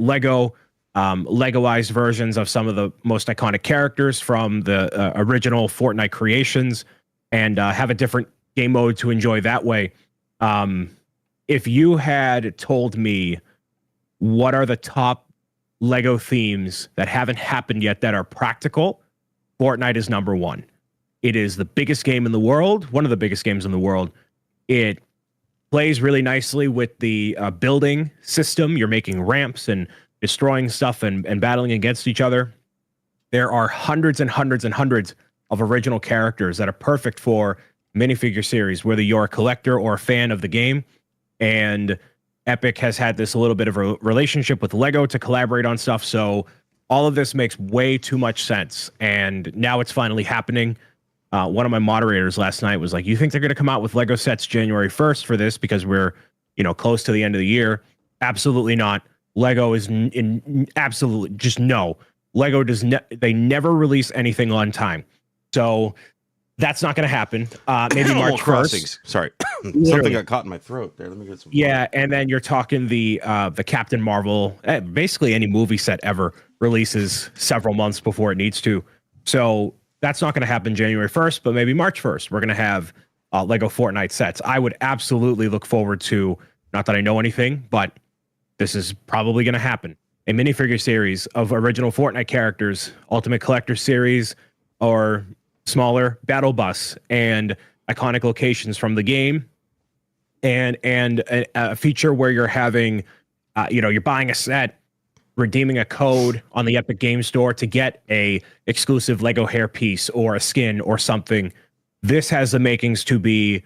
Legoized versions of some of the most iconic characters from the original Fortnite creations, and have a different game mode to enjoy that way. If you had told me what are the top Lego themes that haven't happened yet that are practical, Fortnite is number one. It is the biggest game in the world, one of the biggest games in the world. It plays really nicely with the building system. You're making ramps and destroying stuff and battling against each other. There are hundreds and hundreds and hundreds of original characters that are perfect for minifigure series, whether you're a collector or a fan of the game. And Epic has had this a little bit of a relationship with Lego to collaborate on stuff. So all of this makes way too much sense. And now it's finally happening. One of my moderators last night was like, you think they're going to come out with Lego sets January 1st for this because we're, close to the end of the year? Absolutely not. Lego is in absolutely just no. Lego they never release anything on time. So that's not going to happen. Maybe March 1st. Sorry. Something got caught in my throat there. Let me get some. Yeah, and then you're talking the Captain Marvel, basically any movie set ever releases several months before it needs to. So that's not going to happen January 1st, but maybe March 1st. We're going to have Lego Fortnite sets. I would absolutely look forward to, not that I know anything, but this is probably going to happen, a minifigure series of original Fortnite characters, Ultimate Collector series, or smaller battle bus and iconic locations from the game, and a feature where you're having, you're buying a set, redeeming a code on the Epic Game Store to get a exclusive Lego hairpiece or a skin or something. This has the makings to be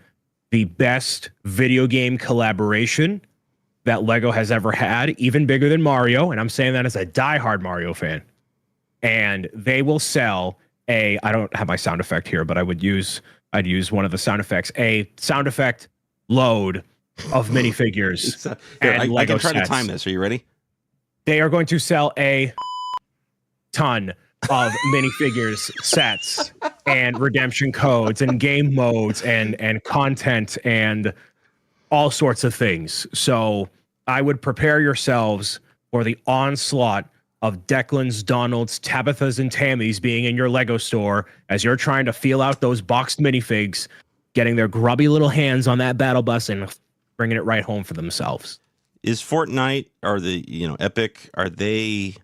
the best video game collaboration that Lego has ever had, even bigger than Mario. And I'm saying that as a diehard Mario fan. And they will sell I don't have my sound effect here, but I'd use one of the sound effects, a sound effect load of minifigures. I can try to time this. Are you ready? They are going to sell a ton of minifigures, sets, and redemption codes, and game modes, and content, and all sorts of things. So I would prepare yourselves for the onslaught of Declan's, Donald's, Tabitha's, and Tammy's being in your Lego store as you're trying to feel out those boxed minifigs, getting their grubby little hands on that battle bus and bringing it right home for themselves. Is Fortnite, or the Epic, are they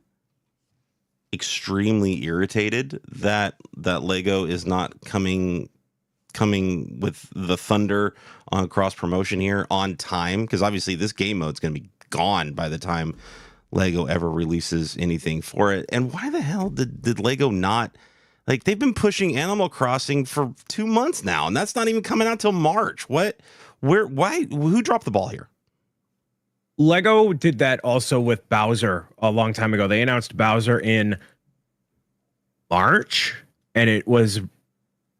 extremely irritated that Lego is not coming with the thunder on cross promotion here on time? Because obviously this game mode's going to be gone by the time Lego ever releases anything for it. And why the hell did Lego not, like, they've been pushing Animal Crossing for 2 months now, and that's not even coming out till March. Who dropped the ball here? Lego did that also with Bowser a long time ago. They announced Bowser in March, and it was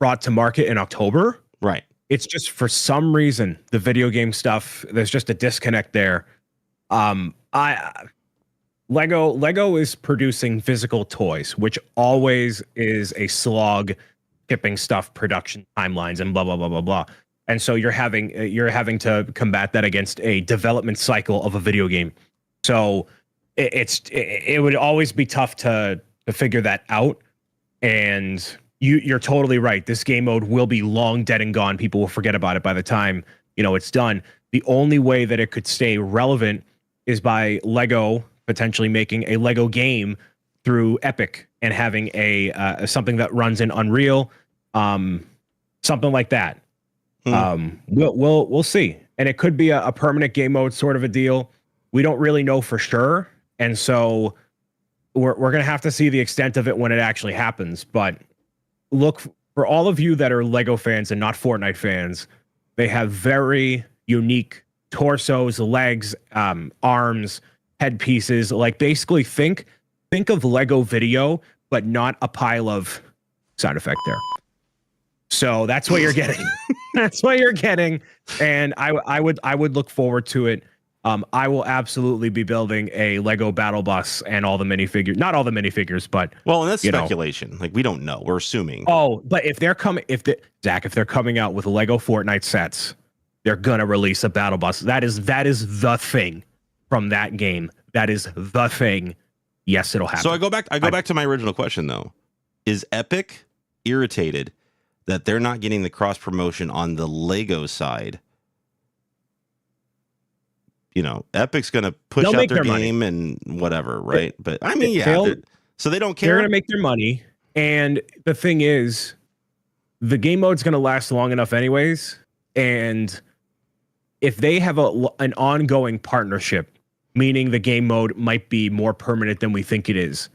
brought to market in October. Right. It's just, for some reason, the video game stuff, there's just a disconnect there. Lego is producing physical toys, which always is a slog, shipping stuff, production timelines, and blah blah blah blah blah. And so you're having to combat that against a development cycle of a video game. So it would always be tough to figure that out. And you're totally right. This game mode will be long dead and gone. People will forget about it by the time it's done. The only way that it could stay relevant is by Lego potentially making a Lego game through Epic and having a something that runs in Unreal, something like that. We'll see. And it could be a permanent game mode sort of a deal. We don't really know for sure. And so we're going to have to see the extent of it when it actually happens. But look, for all of you that are Lego fans and not Fortnite fans, they have very unique torsos, legs, arms, headpieces. Like, basically think of Lego video, but not a pile of sound effect there. So that's what you're getting. That's what you're getting. And I would look forward to it. I will absolutely be building a Lego battle bus and all the minifigures. Not all the minifigures, but and that's speculation. Like, we don't know. We're assuming. Oh, but if they're coming out with Lego Fortnite sets, they're gonna release a battle bus. That is the thing from that game. That is the thing. Yes, it'll happen. So I go back to my original question though. Is Epic irritated that they're not getting the cross promotion on the Lego side? Epic's going to push out their game and whatever, right? But I mean, so they don't care. They're going to make their money. And the thing is, the game mode's going to last long enough anyways. And if they have an ongoing partnership, meaning the game mode might be more permanent than we think it is,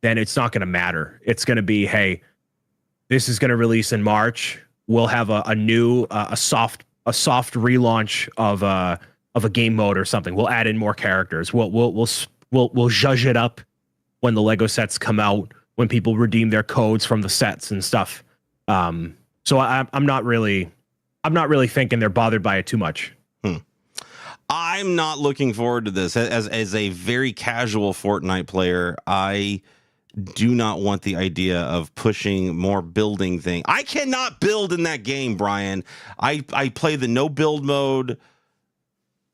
then it's not going to matter. It's going to be, hey, this is going to release in March. We'll have a new, a soft relaunch of a game mode or something. We'll add in more characters. We'll zhuzh it up when the Lego sets come out, when people redeem their codes from the sets and stuff. So I'm not really thinking they're bothered by it too much. I'm not looking forward to this. As a very casual Fortnite player, I do not want the idea of pushing more building thing. I cannot build in that game, Brian. I play the no build mode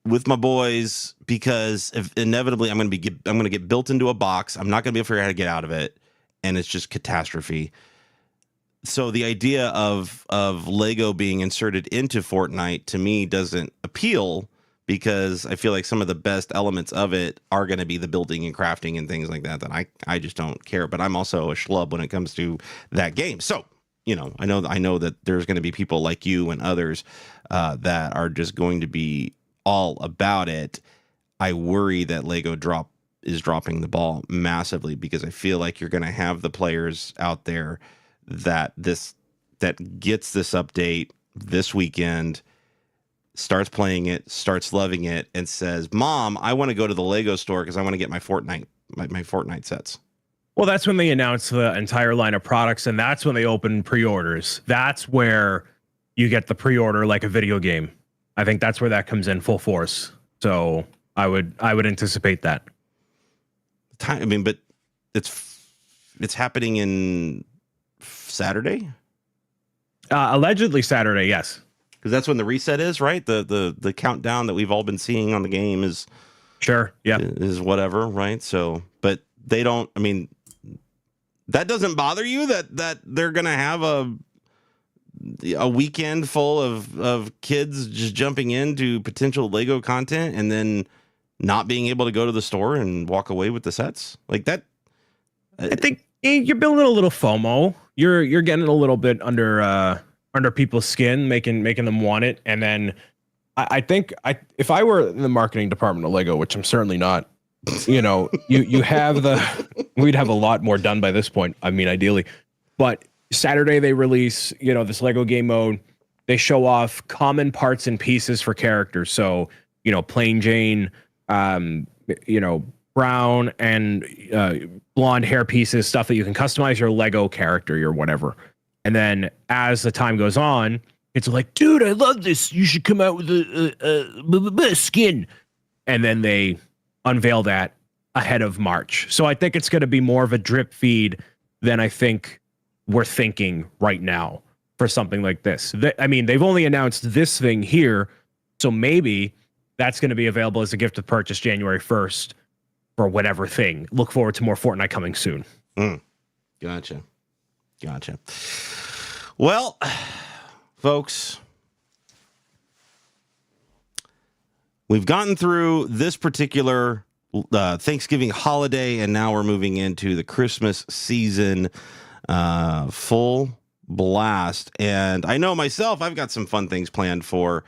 with my boys because inevitably I'm going to get built into a box. I'm not going to be able to figure out how to get out of it, and it's just catastrophe. So the idea of Lego being inserted into Fortnite to me doesn't appeal, because I feel like some of the best elements of it are going to be the building and crafting and things like that I just don't care. But I'm also a schlub when it comes to that game. So I know that there's going to be people like you and others that are just going to be all about it. I worry that Lego is dropping the ball massively, because I feel like you're going to have the players out there that gets this update this weekend, starts playing it, starts loving it, and says, "Mom, I want to go to the Lego store because I want to get my Fortnite sets." Well, that's when they announce the entire line of products, and that's when they open pre-orders. That's where you get the pre-order like a video game. I think that's where that comes in full force. So I would anticipate that. I mean, but it's happening in Saturday. Allegedly Saturday, yes. Because that's when the reset is, right? The countdown that we've all been seeing on the game is sure, yeah, is whatever, right? So, but they don't. I mean, that doesn't bother you that they're gonna have a weekend full of kids just jumping into potential Lego content and then not being able to go to the store and walk away with the sets like that. I think you're building a little FOMO. You're getting a little bit under people's skin, making them want it. And then I think if I were in the marketing department of Lego, which I'm certainly not, you have we'd have a lot more done by this point. I mean, ideally, but Saturday they release, this Lego game mode. They show off common parts and pieces for characters. So, plain Jane, brown and blonde hair pieces, stuff that you can customize your Lego character or whatever. And then as the time goes on, it's like, dude, I love this. You should come out with a skin. And then they unveil that ahead of March. So I think it's going to be more of a drip feed than I think we're thinking right now for something like this. I mean, they've only announced this thing here. So maybe that's going to be available as a gift of purchase January 1st for whatever thing. Look forward to more Fortnite coming soon. Gotcha. Well, folks, we've gotten through this particular Thanksgiving holiday, and now we're moving into the Christmas season, full blast. And I know myself, I've got some fun things planned for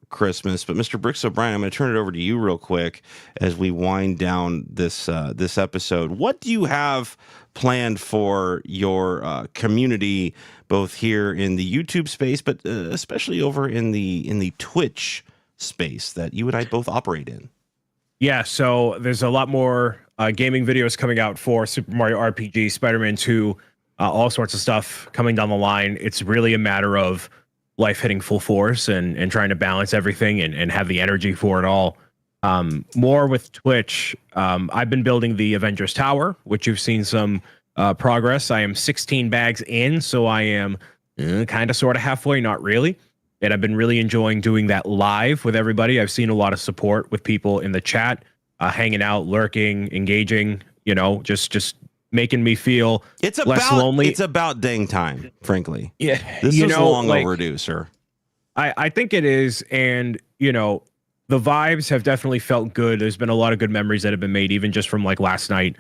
Christmas. But Mr. Bricks O'Brien, I'm going to turn it over to you real quick as we wind down this episode. What do you have planned for your community, both here in the YouTube space, but especially over in the Twitch space that you and I both operate in? Yeah, so there's a lot more gaming videos coming out for Super Mario RPG, Spider-Man 2, all sorts of stuff coming down the line. It's really a matter of life hitting full force and trying to balance everything and have the energy for it all. More with Twitch, I've been building the Avengers Tower, which you've seen some progress. I am 16 bags in, so I am kind of sort of halfway, not really. And I've been really enjoying doing that live with everybody. I've seen a lot of support with people in the chat, hanging out, lurking, engaging, just making me feel less lonely. It's about dang time, frankly. Yeah. This is long overdue, sir. I think it is. And, the vibes have definitely felt good. There's been a lot of good memories that have been made, even just from like last night.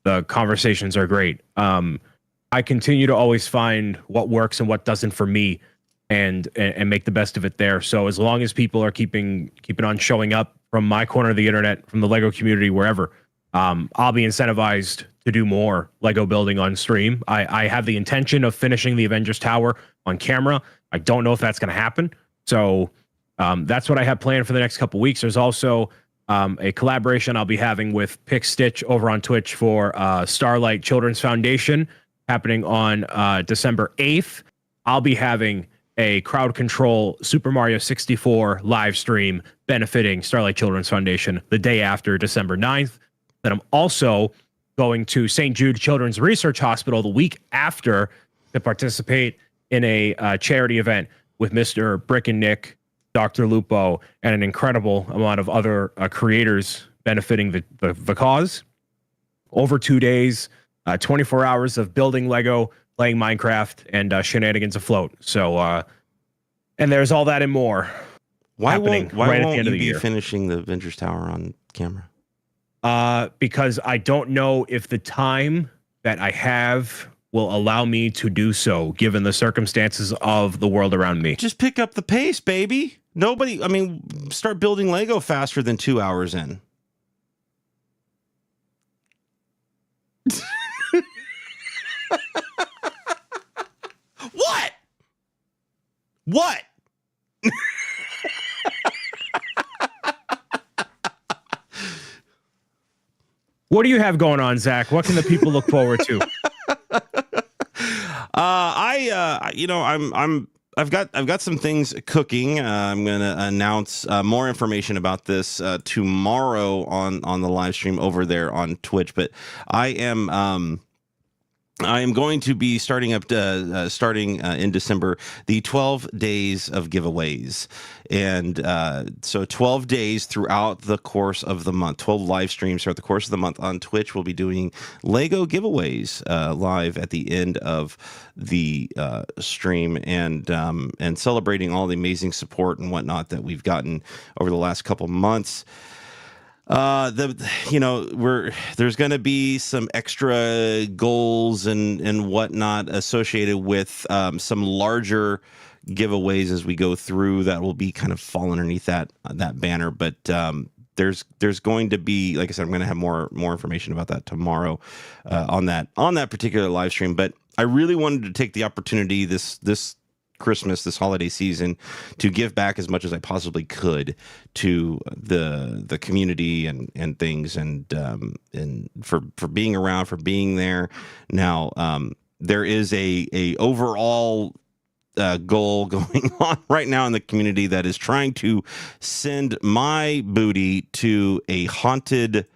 The conversations are great. I continue to always find what works and what doesn't for me, and make the best of it there. So as long as people are keeping on showing up from my corner of the internet, from the Lego community, wherever, I'll be incentivized to do more Lego building on stream. I have the intention of finishing the Avengers Tower on camera. I don't know if that's going to happen. So that's what I have planned for the next couple weeks. There's also a collaboration I'll be having with Pick Stitch over on Twitch for Starlight Children's Foundation happening on December 8th. I'll be having a crowd control Super Mario 64 live stream benefiting Starlight Children's Foundation the day after, December 9th. Then I'm also going to St. Jude Children's Research Hospital the week after to participate in a charity event with Mr. Brick and Nick, Dr. Lupo, and an incredible amount of other creators benefiting the cause. Over 2 days, 24 hours of building Lego, playing Minecraft, and shenanigans afloat. So, and there's all that and more. Why won't you be finishing the Avengers Tower on camera? Because I don't know if the time that I have will allow me to do so, given the circumstances of the world around me. Just pick up the pace, baby. Nobody, I mean, start building Lego faster than 2 hours in. What? What? What do you have going on, Zach? What can the people look forward to? I've got some things cooking. I'm going to announce more information about this tomorrow on the live stream over there on Twitch. But I am going to be starting in December the 12 days of giveaways, and so 12 days throughout the course of the month, 12 live streams throughout the course of the month on Twitch. We'll be doing Lego giveaways live at the end of the stream, and celebrating all the amazing support and whatnot that we've gotten over the last couple months. There's going to be some extra goals and whatnot associated with some larger giveaways as we go through that will be kind of fall underneath that banner. But there's going to be, like I said, I'm going to have more information about that tomorrow on that particular live stream. But I really wanted to take the opportunity this Christmas, this holiday season, to give back as much as I possibly could to the community and things, and for being around, for being there. Now there is a overall goal going on right now in the community that is trying to send my booty to a haunted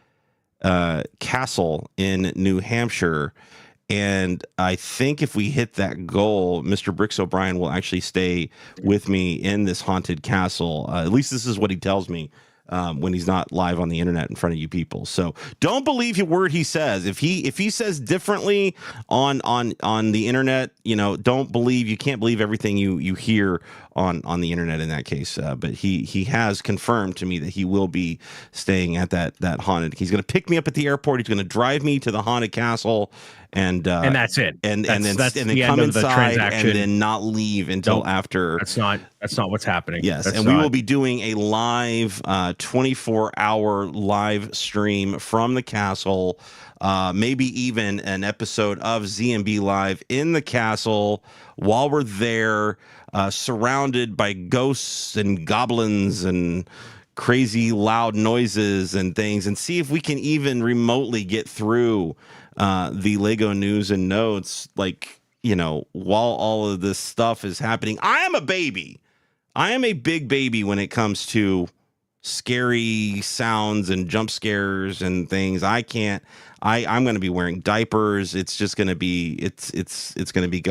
castle in New Hampshire. And I think if we hit that goal, Mr. Bricks O'Brien will actually stay with me in this haunted castle. At least this is what he tells me when he's not live on the internet in front of you people. So don't believe a word he says. If he says differently on the internet, don't believe. You can't believe everything you hear on the internet in that case. But he has confirmed to me that he will be staying at that haunted. He's going to pick me up at the airport. He's going to drive me to the haunted castle. And that's it. And then the come end of the inside transaction. and then not leave until after. That's not what's happening. Yes, that's and we will be doing a live 24-hour live stream from the castle. Maybe even an episode of ZMB Live in the castle while we're there, surrounded by ghosts and goblins and crazy loud noises and things, and see if we can even remotely get through the Lego news and notes, while all of this stuff is happening. I am a baby. I am a big baby when it comes to scary sounds and jump scares and things. I'm going to be wearing diapers. It's just going to be, it's going to be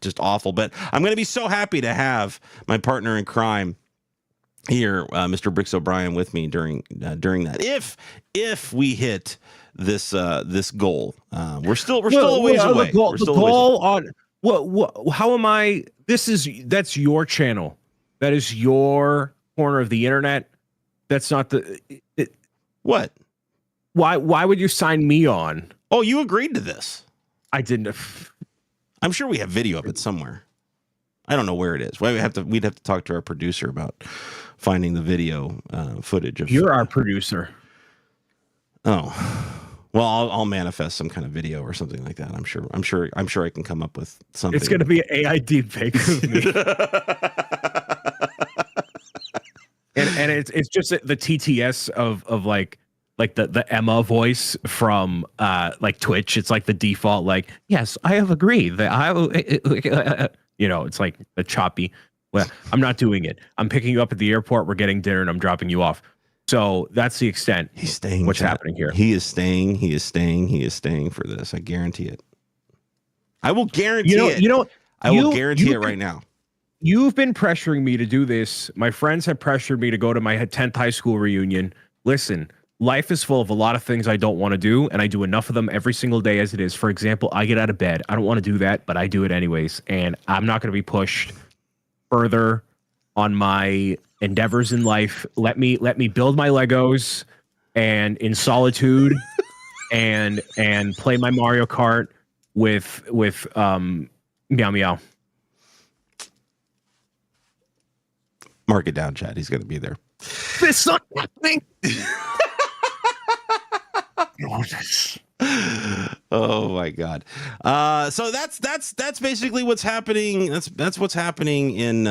just awful. But I'm going to be so happy to have my partner in crime here, Mr. Bricks O'Brien, with me during that. If we hit this goal, we're still a ways away. The goal on what? How am I? That's your channel. That is your corner of the internet. That's not what? Why would you sign me on? Oh, you agreed to this. I didn't. I'm sure we have video of it somewhere. I don't know where it is. We'd have to talk to our producer about finding the video footage of. You're our producer. Oh, well, I'll manifest some kind of video or something like that. I'm sure I can come up with something. It's going to be an AI deepfake of me. and it's just the TTS of like the Emma voice from like Twitch. It's like the default, yes, I have agreed that it's like the choppy. Well, I'm not doing it. I'm picking you up at the airport. We're getting dinner and I'm dropping you off. So that's the extent. He's staying. What's happening here? He is staying. He is staying. He is staying for this. I guarantee it. I will guarantee it. I will guarantee it right now. You've been pressuring me to do this. My friends have pressured me to go to my 10th high school reunion. Listen, life is full of a lot of things I don't want to do, and I do enough of them every single day as it is. For example, I get out of bed. I don't want to do that, but I do it anyways, and I'm not going to be pushed further on my endeavors in life. Let me build my Legos and in solitude and play my Mario Kart with Meow Meow. Mark it down, Chad. He's going to be there. This not happening. Oh my God. So that's basically what's happening. That's what's happening in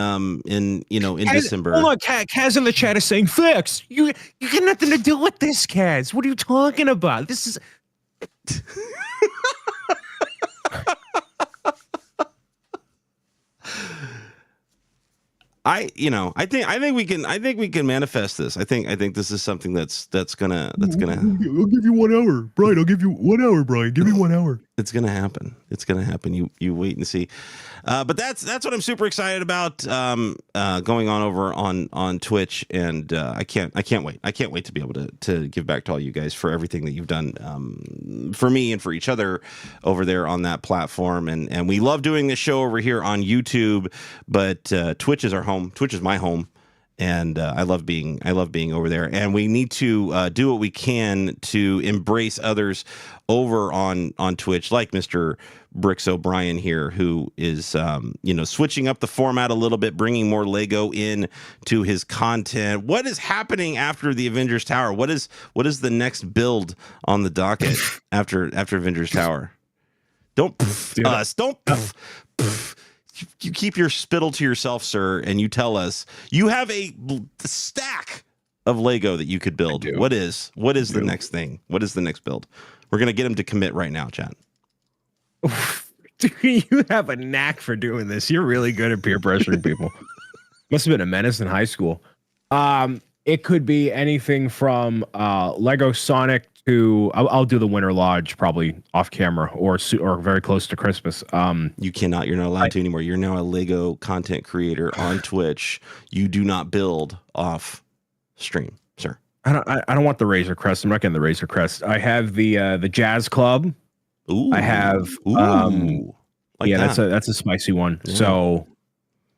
December. Hold on, Kaz in the chat is saying, Fix, you got nothing to do with this, Kaz. What are you talking about? This is I think we can manifest this. I think this is something that's gonna. I'll give you 1 hour, Brian. I'll give you 1 hour, Brian. Give me 1 hour. It's gonna happen. It's gonna happen. You wait and see. But that's what I'm super excited about going on over on Twitch, and I can't wait. I can't wait to be able to give back to all you guys for everything that you've done for me and for each other over there on that platform. And we love doing this show over here on YouTube, but Twitch is our home. Twitch is my home. And I love being over there, and we need to do what we can to embrace others over on Twitch, like Mr. Bricks O'Brien here, who is switching up the format a little bit, bringing more Lego in to his content. What is happening after the Avengers Tower? What is the next build on the docket after Avengers Tower? Don't us. Don't. You keep your spittle to yourself, sir, and you tell us you have a stack of Lego that you could build. What is the next thing? What is the next build? We're gonna get him to commit right now, chat. You have a knack for doing this. You're really good at peer pressuring people. Must have been a menace in high school. It could be anything from Lego Sonic to I'll do the Winter Lodge probably off camera or very close to Christmas. You cannot. You're not allowed to anymore. You're now a Lego content creator on Twitch. You do not build off stream, sir. I don't want the Razor Crest. I'm not getting the Razor Crest. I have the Jazz Club. Ooh. I have that's a spicy one. Yeah. So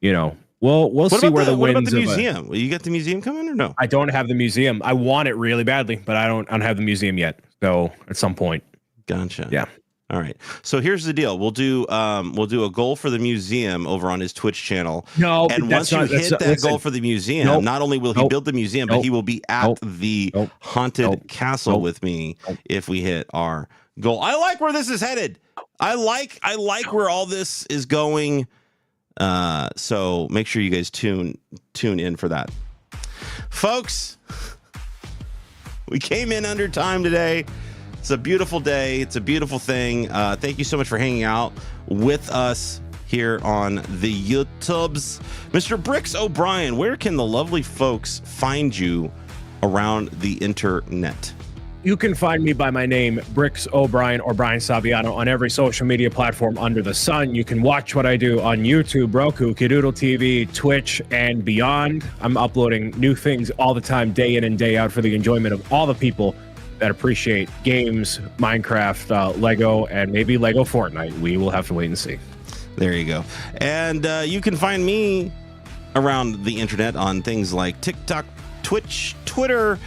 we'll see where the winds. What about the museum? You got the museum coming or no? I don't have the museum. I want it really badly, but I don't have the museum yet. So at some point. Gotcha. Yeah. All right. So here's the deal. We'll do a goal for the museum over on his Twitch channel. No, and once you hit that goal for the museum, not only will he build the museum, but he will be at the haunted castle with me if we hit our goal. I like where this is headed. I like where all this is going. So make sure you guys tune in for that, folks. We came in under time today. It's a beautiful day. It's a beautiful thing. Thank you so much for hanging out with us here on the YouTubes. Mr. Bricks O'Brien, where can the lovely folks find you around the internet? You can find me by my name, Bricks O'Brien or Brian Saviano, on every social media platform under the sun. You can watch what I do on YouTube, Roku, Kidoodle TV, Twitch, and beyond. I'm uploading new things all the time, day in and day out, for the enjoyment of all the people that appreciate games, Minecraft, Lego, and maybe Lego Fortnite. We will have to wait and see. There you go. And you can find me around the internet on things like TikTok, Twitch, Twitter,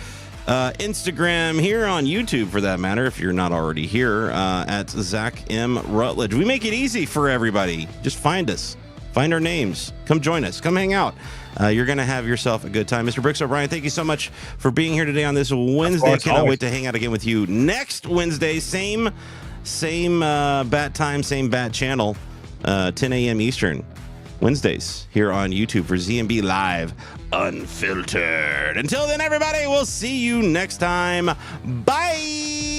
Instagram, here on YouTube for that matter, if you're not already here, at Zach M. Rutledge. We make it easy for everybody. Just find us, find our names, come join us, come hang out. You're going to have yourself a good time. Mr. Bricks O'Brien, thank you so much for being here today on this Wednesday. I cannot wait to hang out again with you next Wednesday. Same bat time, same bat channel, 10 a.m. Eastern. Wednesdays here on YouTube for ZMB Live Unfiltered. Until then, everybody, we'll see you next time. Bye.